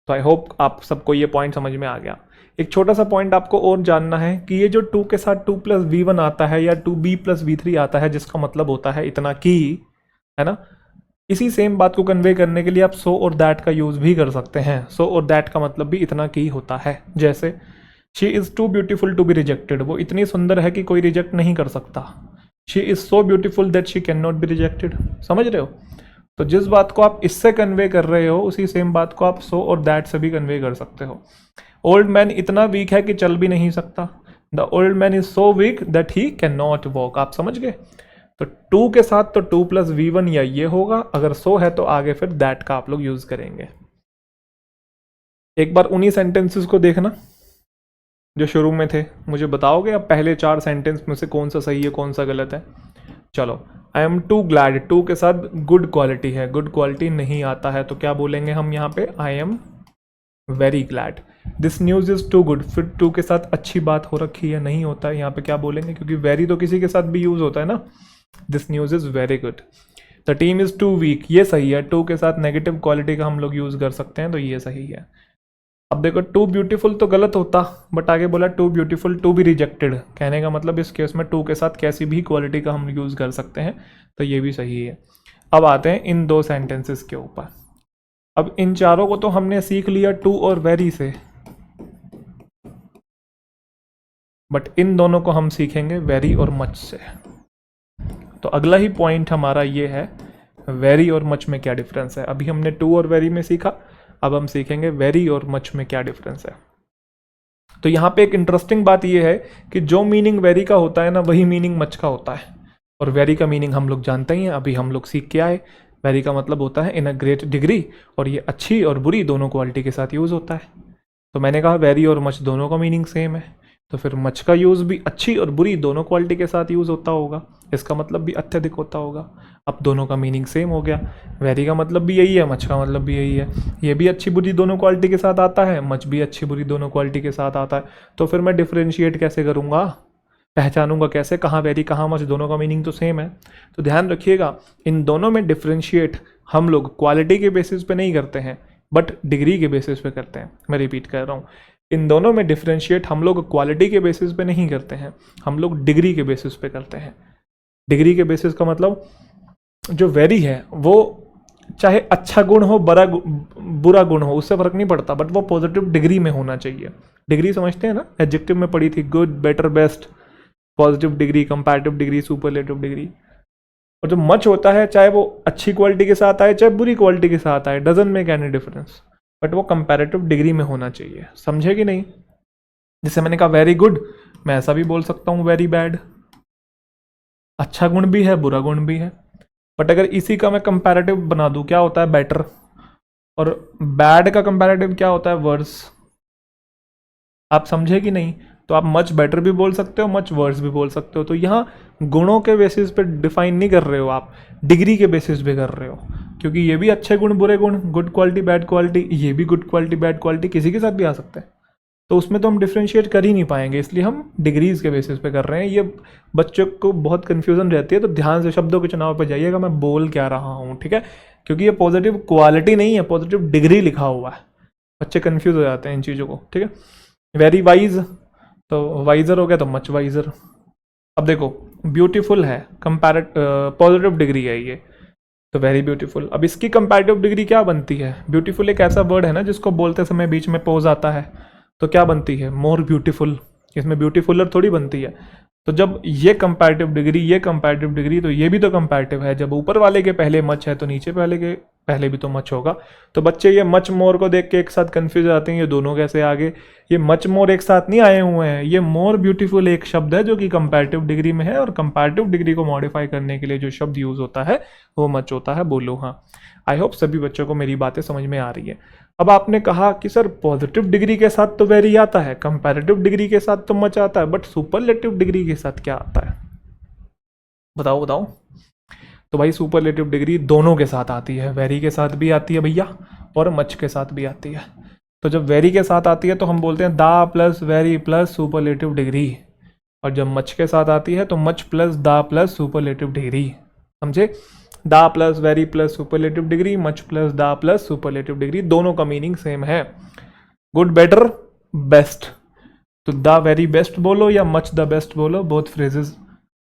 तो आई होप आप सबको ये पॉइंट समझ में आ गया। एक छोटा सा पॉइंट आपको और जानना है कि ये जो 2 के साथ 2+v1 आता है या 2b+v3 आता है, जिसका मतलब होता है इतना की, है ना, इसी सेम बात को कन्वे करने के लिए आप सो और दैट का यूज़ भी कर सकते हैं। सो और दैट का मतलब भी इतना की होता है। जैसे she is too beautiful to be rejected, वो इतनी सुंदर है कि कोई रिजेक्ट नहीं कर सकता। She is so beautiful that she can not be rejected. समझ रहे हो? तो जिस बात को आप इससे कन्वे कर रहे हो उसी सेम बात को आप सो और दैट से भी कन्वे कर सकते हो। ओल्ड मैन इतना वीक है कि चल भी नहीं सकता, the old man is so weak that he can not walk. आप समझ गए? तो 2 के साथ तो 2+v1 या ये होगा, अगर सो है तो आगे फिर दैट का आप लोग यूज करेंगे। एक बार उन्हीं सेंटेंसेस को देखना जो शुरू में थे, मुझे बताओगे अब पहले 4 सेंटेंस में से कौन सा सही है कौन सा गलत है। चलो, I am too glad, too के साथ गुड क्वालिटी है, गुड क्वालिटी नहीं आता है तो क्या बोलेंगे हम यहाँ पे? I am very glad. This news is too good, फिर टू के साथ अच्छी बात हो रखी है, नहीं होता है, यहाँ पे क्या बोलेंगे? क्योंकि वेरी तो किसी के साथ भी यूज़ होता है ना। This news is very good. The team is too weak, ये सही है। टू के साथ नेगेटिव क्वालिटी का हम लोग यूज़ कर सकते हैं, तो ये सही है। अब देखो टू ब्यूटीफुल तो गलत होता, बट आगे बोला too beautiful to be rejected, कहने का मतलब इस केस में टू के साथ कैसी भी क्वालिटी का हम यूज़ कर सकते हैं, तो ये भी सही है। अब आते हैं इन 2 सेंटेंसेस के ऊपर। अब इन चारों को तो हमने सीख लिया टू और वेरी से, बट इन दोनों को हम सीखेंगे वेरी और मच से। तो अगला ही पॉइंट हमारा ये है, वेरी और मच में क्या डिफरेंस है। अभी हमने टू और वेरी में सीखा, अब हम सीखेंगे वेरी और मच में क्या डिफरेंस है। तो यहाँ पे एक इंटरेस्टिंग बात यह है कि जो मीनिंग वेरी का होता है ना, वही मीनिंग मच का होता है। और वेरी का मीनिंग हम लोग जानते ही हैं, अभी हम लोग सीख के आए। वेरी का मतलब होता है इन अ ग्रेट डिग्री, और ये अच्छी और बुरी दोनों क्वालिटी के साथ यूज़ होता है। तो मैंने कहा वेरी और मच दोनों का मीनिंग सेम है, तो फिर मच का यूज़ भी अच्छी और बुरी दोनों क्वालिटी के साथ यूज़ होता होगा, इसका मतलब भी अत्यधिक होता होगा। अब दोनों का मीनिंग सेम हो गया, वेरी का मतलब भी यही है, मच का मतलब भी यही है। ये भी अच्छी बुरी दोनों क्वालिटी के साथ आता है, मच भी अच्छी बुरी दोनों क्वालिटी के साथ आता है। तो फिर मैं डिफ्रेंशिएट कैसे करूँगा, पहचानूंगा कैसे, कहाँ वेरी कहाँ मच, दोनों का मीनिंग तो सेम है। तो ध्यान रखिएगा, इन दोनों में डिफ्रेंशिएट हम लोग क्वालिटी के बेसिस पे नहीं करते हैं, बट डिग्री के बेसिस पे करते हैं। मैं रिपीट कर रहा हूँ, इन दोनों में डिफ्रेंशिएट हम लोग क्वालिटी के बेसिस पे नहीं करते हैं, हम लोग डिग्री के बेसिस पे करते हैं। डिग्री के बेसिस का मतलब जो वेरी है वो चाहे अच्छा गुण हो बुरा गुण हो, उससे फर्क नहीं पड़ता, बट वो पॉजिटिव डिग्री में होना चाहिए। डिग्री समझते हैं ना, एडजेक्टिव में पढ़ी थी, good, better, best, positive degree, comparative degree, superlative degree. और जो मच होता है, चाहे वो अच्छी क्वालिटी के साथ आए चाहे बुरी क्वालिटी के साथ आए, doesn't make any difference, but वो कंपैरेटिव डिग्री में होना चाहिए। समझे कि नहीं? जैसे मैंने कहा वेरी गुड, मैं ऐसा भी बोल सकता हूँ वेरी बैड। अच्छा गुण भी है, बुरा गुण भी है, बट अगर इसी का मैं कंपैरेटिव बना दूं, क्या होता है? बेटर। और बैड का कंपैरेटिव क्या होता है? वर्स। आप समझे कि नहीं? तो आप मच बेटर भी बोल सकते हो, मच वर्स भी बोल सकते हो। तो यहाँ गुणों के बेसिस पे डिफाइन नहीं कर रहे हो आप, डिग्री के बेसिस पे कर रहे हो, क्योंकि ये भी अच्छे गुण बुरे गुण, गुड क्वालिटी बैड क्वालिटी, ये भी गुड क्वालिटी बैड क्वालिटी किसी के साथ भी आ सकता है। तो उसमें तो हम डिफ्रेंशिएट कर ही नहीं पाएंगे, इसलिए हम डिग्रीज के बेसिस पे कर रहे हैं। ये बच्चों को बहुत कन्फ्यूजन रहती है, तो ध्यान से शब्दों के चुनाव पर जाइएगा मैं बोल क्या रहा हूँ, ठीक है? क्योंकि ये पॉजिटिव क्वालिटी नहीं है, पॉजिटिव डिग्री लिखा हुआ है। बच्चे कन्फ्यूज हो जाते हैं इन चीज़ों को, ठीक है? वेरी वाइज, तो वाइजर हो गया तो मच वाइजर। अब देखो ब्यूटीफुल है, कंपैरेट पॉजिटिव डिग्री है ये, तो वेरी ब्यूटीफुल। अब इसकी कंपैरेटिव डिग्री क्या बनती है? ब्यूटीफुल एक ऐसा वर्ड है ना जिसको बोलते समय बीच में पोज आता है, तो क्या बनती है? More beautiful. इसमें ब्यूटीफुलर थोड़ी बनती है। तो जब ये कंपैरेटिव डिग्री, ये कंपैरेटिव डिग्री, तो ये भी तो कंपैरेटिव है। जब ऊपर वाले के पहले मच है तो नीचे वाले के पहले भी तो मच होगा। तो बच्चे ये मच मोर को देख के एक साथ कंफ्यूज आते हैं, ये दोनों कैसे आगे? ये मच मोर एक साथ नहीं आए हुए हैं, ये मोर ब्यूटीफुल एक शब्द है जो कि कंपैरेटिव डिग्री में है, और कंपैरेटिव डिग्री को मॉडिफाई करने के लिए जो शब्द यूज होता है वो मच होता है। बोलो हाँ। आई होप सभी बच्चों को मेरी बातें समझ में आ रही है। अब आपने कहा कि सर पॉजिटिव डिग्री के साथ तो वेरी आता है, कंपैरेटिव डिग्री के साथ तो मच आता है, बट सुपरलेटिव डिग्री के साथ क्या आता है? बताओ बताओ। तो भाई सुपरलेटिव डिग्री दोनों के साथ आती है, वेरी के साथ भी आती है भैया, और मच के साथ भी आती है। तो जब वेरी के साथ आती है तो हम बोलते हैं the plus very plus superlative degree, और जब मच के साथ आती है तो much plus the plus superlative degree. समझे? The plus very plus superlative degree, much plus the plus superlative degree, दोनों का मीनिंग सेम है। Good, better, best. तो द वेरी बेस्ट बोलो या मच द बेस्ट बोलो, both phrases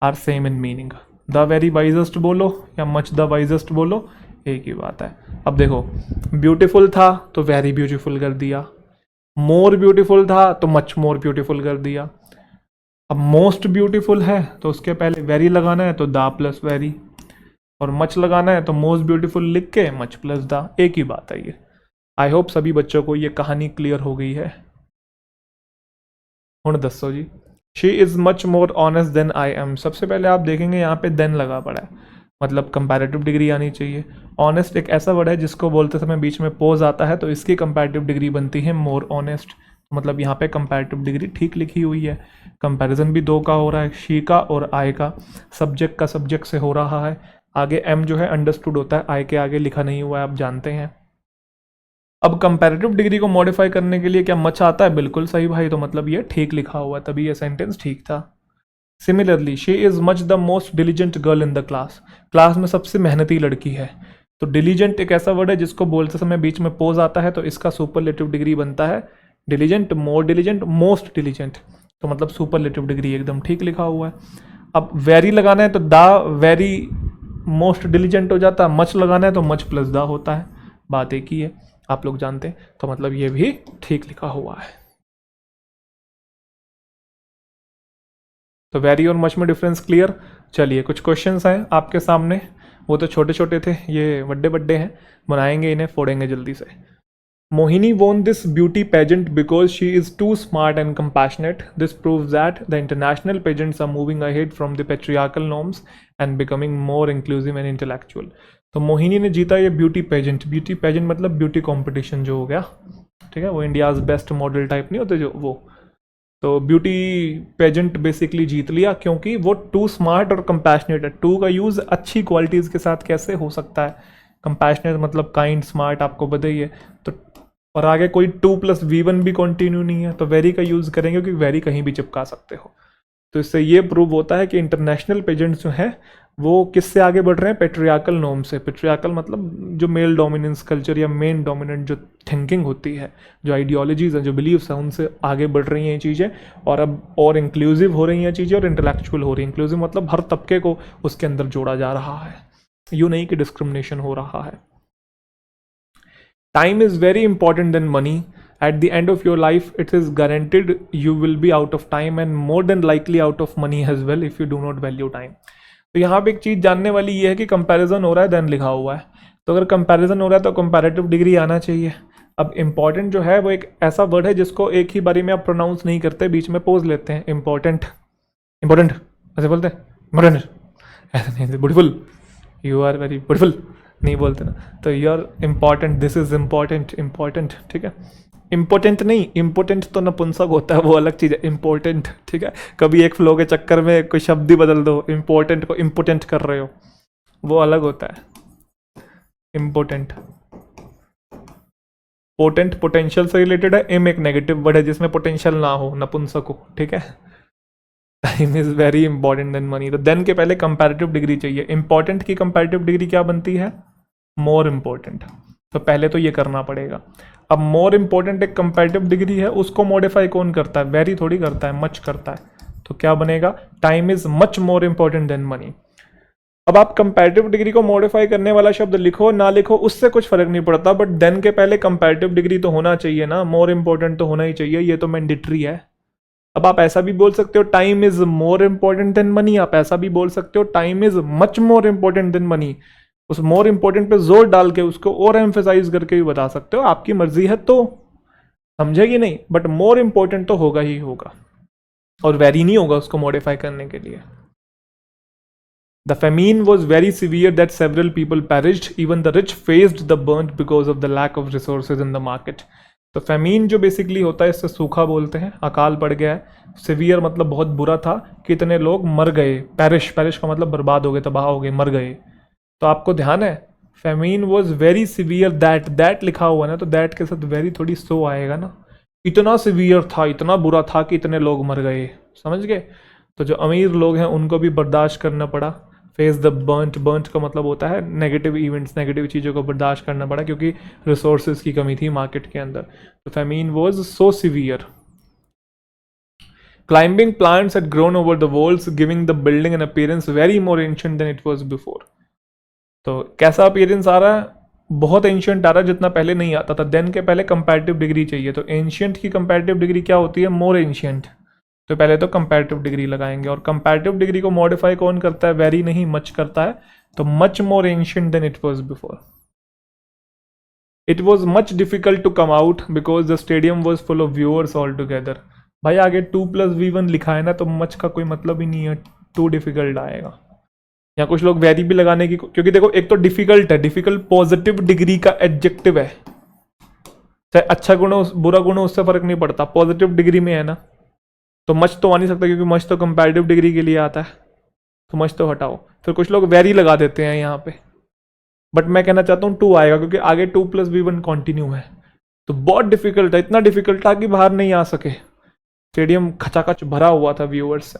are same in meaning. The very wisest बोलो या much the wisest बोलो, एक ही बात है। अब देखो ब्यूटीफुल था तो वेरी ब्यूटीफुल कर दिया, मोर ब्यूटीफुल था तो मच मोर ब्यूटीफुल कर दिया। अब मोस्ट ब्यूटीफुल है तो उसके पहले वेरी लगाना है तो दा प्लस वेरी, और मच लगाना है तो मोस्ट ब्यूटीफुल लिख के मच प्लस दा, एक ही बात है ये। आई होप सभी बच्चों को ये कहानी क्लियर हो गई है। हुण दसो जी। She is much more honest than I am. सबसे पहले आप देखेंगे यहाँ पे देन लगा पड़ा है, मतलब कंपैरेटिव डिग्री आनी चाहिए। ऑनेस्ट एक ऐसा वर्ड है जिसको बोलते समय बीच में पोज आता है, तो इसकी कंपैरेटिव डिग्री बनती है मोर ऑनेस्ट। मतलब यहाँ पे कंपैरेटिव डिग्री ठीक लिखी हुई है। कंपैरिजन भी दो का हो रहा है, शी का और आई का, सब्जेक्ट का सब्जेक्ट से हो रहा है। आगे एम जो है अंडरस्टूड होता है, आई के आगे लिखा नहीं हुआ है, आप जानते हैं। अब कंपैरेटिव डिग्री को मॉडिफाई करने के लिए क्या मच आता है? बिल्कुल सही भाई, तो मतलब ये ठीक लिखा हुआ है, तभी ये सेंटेंस ठीक था। Similarly she is much the most diligent girl in the class. Class में सबसे मेहनती लड़की है। तो डिलीजेंट एक ऐसा वर्ड है जिसको बोलते समय बीच में पोज आता है, तो इसका सुपरलेटिव डिग्री बनता है डिलीजेंट, मोर डिलीजेंट, मोस्ट डिलीजेंट। तो मतलब सुपरलेटिव डिग्री एकदम ठीक लिखा हुआ है। अब वेरी लगाना है तो दा वेरी मोस्ट डिलीजेंट हो जाता है, मच लगाना है तो मच प्लस दा होता है, बात एक ही है, आप लोग जानते हैं। तो मतलब ये भी ठीक लिखा हुआ है। तो वेरी और मच में डिफरेंस क्लियर। चलिए कुछ क्वेश्चंस हैं आपके सामने, वो तो छोटे छोटे थे, ये बड्डे बड्डे हैं, बनाएंगे इन्हें, फोड़ेंगे जल्दी से। Mohini won this beauty pageant because she is too smart and compassionate. This proves that the international pageants are moving ahead from the patriarchal norms and becoming more inclusive and intellectual. तो मोहिनी ने जीता ये ब्यूटी पेजेंट। ब्यूटी पेजेंट मतलब beauty competition जो हो गया, ठीक है, वो इंडियाज बेस्ट मॉडल टाइप नहीं होते जो, वो तो ब्यूटी पेजेंट बेसिकली जीत लिया क्योंकि वो टू स्मार्ट और कंपैशनेट है। टू का यूज़ अच्छी क्वालिटीज़ के साथ कैसे हो सकता है? कंपैशनेट मतलब काइंड, स्मार्ट, आपको बताइए। तो और आगे कोई 2+V1 भी कंटिन्यू नहीं है, तो वेरी का यूज़ करेंगे क्योंकि वेरी कहीं भी चिपका सकते हो। तो इससे ये प्रूव होता है कि इंटरनेशनल पेजेंट्स जो हैं वो किससे आगे बढ़ रहे हैं? पेट्रियार्कल नॉर्म से। पेट्रियार्कल मतलब जो मेल डोमिनेंस कल्चर या मेन डोमिनेंट जो थिंकिंग होती है, जो आइडियोलॉजीज़ हैं, जो बिलीव्स हैं, उनसे आगे बढ़ रही हैं ये चीज़ें। और अब और इंक्लूसिव हो रही हैं चीज़ें और इंटेलेक्चुअल हो रही हैं। इंक्लूसिव मतलब हर तबके को उसके अंदर जोड़ा जा रहा है, यूँ नहीं कि डिस्क्रिमिनेशन हो रहा है। Time is very important than money. At the end of your life, it is guaranteed you will be out of time and more than likely out of money as well if you do not value time. तो यहाँ पे एक चीज़ जानने वाली ये है कि comparison हो रहा है देन लिखा हुआ है, तो अगर कंपैरिजन हो रहा है तो कंपैरेटिव डिग्री आना चाहिए. अब इंपॉर्टेंट जो है वो एक ऐसा वर्ड है जिसको एक ही बारी में आप प्रोनाउंस नहीं करते, बीच में पोज लेते हैं. इंपॉर्टेंट, इंपॉर्टेंट ऐसे बोलते हैं, इंपॉर्टेंट ऐसे नहीं, beautiful, you are very beautiful नहीं बोलते ना. तो you are important, this is important, important, ठीक है. इम्पोर्टेंट नहीं, इम्पोर्टेंट तो नपुंसक होता है, वो अलग चीज़ है. इम्पोर्टेंट, ठीक है. कभी एक फ्लो के चक्कर में कोई शब्द ही बदल दो, इम्पोर्टेंट को इम्पोर्टेंट कर रहे हो, वो अलग होता है. इम्पोर्टेंट. पोटेंट पोटेंशियल से रिलेटेड है. एम एक नेगेटिव वर्ड है जिसमें पोटेंशियल ना हो, नपुंसक हो, ठीक है. Time is very important than money. तो देन के पहले कंपैरेटिव डिग्री चाहिए. इंपॉर्टेंट की कंपैरेटिव डिग्री क्या बनती है? More important. तो पहले तो ये करना पड़ेगा. अब मोर इंपॉर्टेंट एक कंपैरेटिव डिग्री है, उसको मॉडिफाई कौन करता है? वेरी थोड़ी करता है, मच करता है. तो क्या बनेगा? Time is much more important than money. अब आप कंपैरेटिव डिग्री को मॉडिफाई करने वाला शब्द लिखो ना लिखो उससे कुछ फर्क नहीं पड़ता, बट देन के पहले कंपैरेटिव डिग्री तो होना चाहिए ना, मोर इंपॉर्टेंट तो होना ही चाहिए, ये तो मैंडेटरी है. अब आप ऐसा भी बोल सकते हो time is more important than money, आप ऐसा भी बोल सकते हो time is much more important than money. उस मोर इंपॉर्टेंट पे जोर डाल के उसको और एम्फेसाइज करके भी बता सकते हो, आपकी मर्जी है. तो समझेगी नहीं, बट मोर इंपॉर्टेंट तो होगा ही होगा, और वेरी नहीं होगा उसको मॉडिफाई करने के लिए. The famine was very severe that several people perished. Even the rich faced the burnt because of the lack of resources in the market. तो famine जो बेसिकली होता है, इससे सूखा बोलते हैं, अकाल पड़ गया है. सिवियर मतलब बहुत बुरा था, कितने लोग मर गए. पेरिश, पेरिश का मतलब बर्बाद हो गए, तबाह हो गए, मर गए. तो आपको ध्यान है famine was very severe that लिखा हुआ ना, तो that के साथ very थोड़ी सो आएगा ना. इतना सिवियर था, इतना बुरा था कि इतने लोग मर गए, समझ गए. तो जो अमीर लोग हैं उनको भी बर्दाश्त करना पड़ा. फेस द बर्ंट, बर्ंट का मतलब होता है नेगेटिव इवेंट्स, नेगेटिव चीज़ों को बर्दाश्त करना पड़ा क्योंकि रिसोर्सेज की कमी थी मार्केट के अंदर. तो famine was so severe. Climbing plants had grown over the walls, giving the building an appearance very more ancient than it was before. तो कैसा अपीयरेंस आ रहा है? बहुत एंशियंट आ रहा है, जितना पहले नहीं आता था. देन के पहले कंपैरेटिव डिग्री चाहिए. तो एंशियंट की कंपैरेटिव डिग्री क्या होती है? मोर एंशियंट. तो पहले तो कंपैरेटिव डिग्री लगाएंगे, और कंपैरेटिव डिग्री को मॉडिफाई कौन करता है? वेरी नहीं, मच करता है. तो much more ancient than it was before. It was much difficult to come out because the stadium was full of viewers all together. भाई आगे 2+V1 लिखा है ना, तो मच का कोई मतलब ही नहीं है, टू डिफिकल्ट आएगा. या कुछ लोग वेरी भी लगाने की, क्योंकि देखो एक तो डिफिकल्ट है, डिफिकल्ट पॉजिटिव डिग्री का एडजेक्टिव है. चाहे अच्छा गुण हो बुरा गुण हो उससे फर्क नहीं पड़ता, पॉजिटिव डिग्री में है ना. तो मच तो आ नहीं सकता क्योंकि मच तो कंपैरेटिव डिग्री के लिए आता है. तो मच तो हटाओ. फिर कुछ लोग वेरी लगा देते हैं यहाँ पे, बट मैं कहना चाहता हूँ 2 आएगा क्योंकि आगे 2+V1 कंटिन्यू है. तो बहुत डिफिकल्ट है, इतना डिफिकल्ट था कि बाहर नहीं आ सके. स्टेडियम खचाखच भरा हुआ था व्यूअर्स से.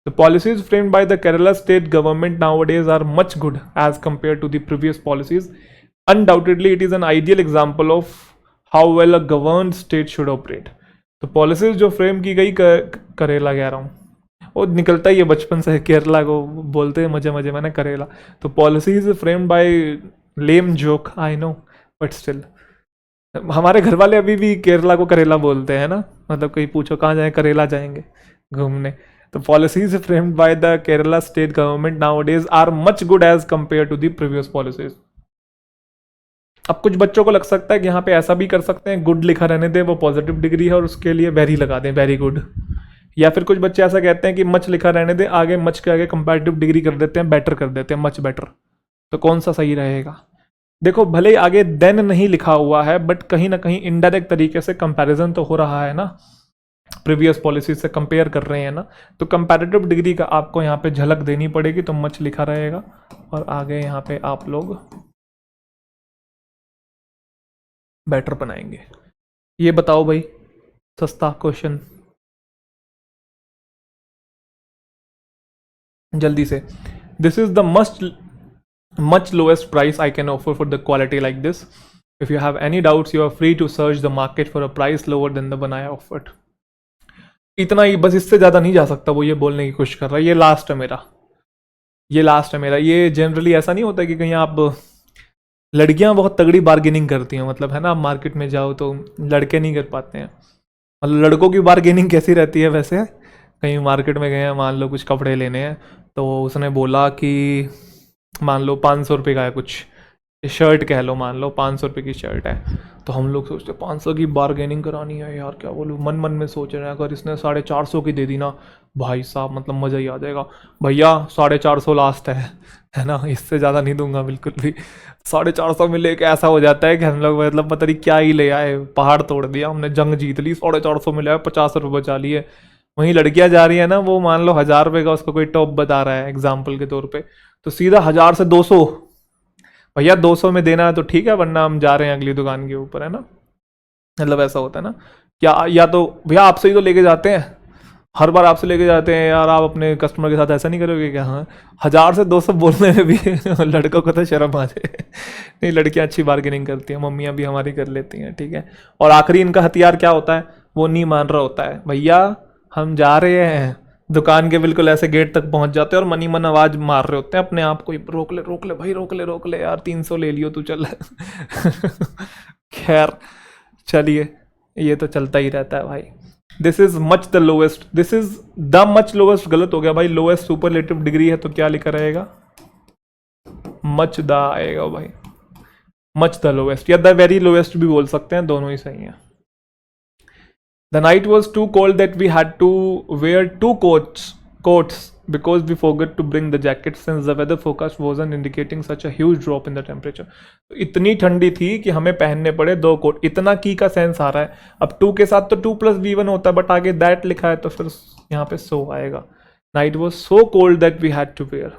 The policies framed by the Kerala state government nowadays are much good as compared to the previous policies. Undoubtedly, it is an ideal example of how well a governed state should operate. तो policies जो frame की गई, करेला कह रहा हूँ, वो निकलता ही है बचपन से, केरला को बोलते हैं मजे मजे में ना करेला. तो policies framed bye lame joke, I know, but still हमारे घर वाले अभी भी केरला को करेला बोलते हैं ना. मतलब कोई पूछो कहाँ जाए, करेला जाएंगे घूमने. तो policies framed by the Kerala state government nowadays are much good as compare to the previous policies. अब कुछ बच्चों को लग सकता है कि यहाँ पे ऐसा भी कर सकते हैं, गुड लिखा रहने दें, वो पॉजिटिव डिग्री है और उसके लिए वेरी लगा दें, वेरी गुड. या फिर कुछ बच्चे ऐसा कहते हैं कि मच लिखा रहने दें, आगे मच के आगे कंपैरेटिव डिग्री कर देते हैं, बेटर कर देते हैं, मच बेटर. तो कौन सा सही रहेगा? देखो भले ही आगे देन नहीं लिखा हुआ है, बट कहीं ना कहीं इनडायरेक्ट तरीके से कंपैरिजन तो हो रहा है ना, प्रीवियस पॉलिसी से कंपेयर कर रहे हैं ना. तो कंपैरेटिव डिग्री का आपको यहाँ पे झलक देनी पड़ेगी, तो मच लिखा रहेगा और आगे यहाँ पे आप लोग बेटर बनाएंगे. ये बताओ भाई, सस्ता क्वेश्चन जल्दी से. This is the much lowest price I can offer for the quality like this. If you have any doubts, you are free to search the market for a price lower than the one I offered. इतना ही बस, इससे ज़्यादा नहीं जा सकता. वो ये बोलने की कोशिश कर रहा है, ये लास्ट है मेरा, ये लास्ट है मेरा. ये जनरली ऐसा नहीं होता कि कहीं आप लड़कियां बहुत तगड़ी बार्गेनिंग करती हैं, मतलब है ना, आप मार्केट में जाओ तो लड़के नहीं कर पाते हैं। मतलब लड़कों की बार्गेनिंग कैसी रहती है वैसे, कहीं मार्केट में गए हैं, मान लो कुछ कपड़े लेने हैं, तो उसने बोला कि मान लो 500 रुपये का है कुछ, शर्ट कह लो, मान लो 500 रुपये की शर्ट है, तो हम लोग सोचते 500 की बार्गेनिंग करानी है यार, क्या बोलूँ, मन मन में सोच रहे हैं अगर इसने 450 की दे दी ना, भाई साहब मतलब मज़ा ही आ जाएगा। भैया 450 लास्ट है ना, इससे ज़्यादा नहीं दूंगा बिल्कुल भी। 450 में लेके ऐसा हो जाता है कि हम लोग मतलब पता नहीं क्या ही ले आए, पहाड़ तोड़ दिया हमने, जंग जीत ली, 450 में ले आए, 50 रुपये बचा लिए। वहीं लड़कियां जा रही है ना, वो मान लो 1000 रुपये का उसका कोई टॉप बता रहा है एग्जाम्पल के तौर पे, तो सीधा 1000 से 200, भैया 200 में देना है तो ठीक है, वरना हम जा रहे हैं अगली दुकान के ऊपर, है ना। मतलब ऐसा होता है ना, क्या या तो भैया आपसे ही तो लेके जाते हैं, हर बार आपसे लेके जाते हैं यार, आप अपने कस्टमर के साथ ऐसा नहीं करोगे क्या? हाँ, 1000 से 200 बोलने में भी लड़कों को तो शर्म आ जाए। नहीं, लड़कियां अच्छी बार्गेनिंग करती हैं, मम्मियाँ भी हमारी कर लेती हैं, ठीक है। और आखिरी इनका हथियार क्या होता है, वो नहीं मान रहा होता है, भैया हम जा रहे हैं, दुकान के बिल्कुल ऐसे गेट तक पहुंच जाते हैं और मनी मन आवाज मार रहे होते हैं अपने आप को, रोक ले भाई, रोक ले यार, 300 ले लियो तू, चल। खैर चलिए, ये तो चलता ही रहता है भाई। This is much the lowest, this is the much lowest गलत हो गया भाई, लोएस्ट सुपरलेटिव डिग्री है तो क्या लिखा रहेगा, मच द आएगा भाई, मच द लोएस्ट, या द वेरी लोएस्ट भी बोल सकते हैं, दोनों ही सही है। The night was too cold that we had to wear two coats because we forgot to bring the jacket since the weather forecast wasn't indicating such a huge drop in the temperature. तो इतनी ठंडी थी कि हमें पहनने पड़े 2 coat. इतना की का सेंस आ रहा है, अब 2 के साथ तो 2+V1 होता है, बट आगे दैट लिखा है तो फिर यहाँ पे सो आएगा। Night was so cold that we had to where,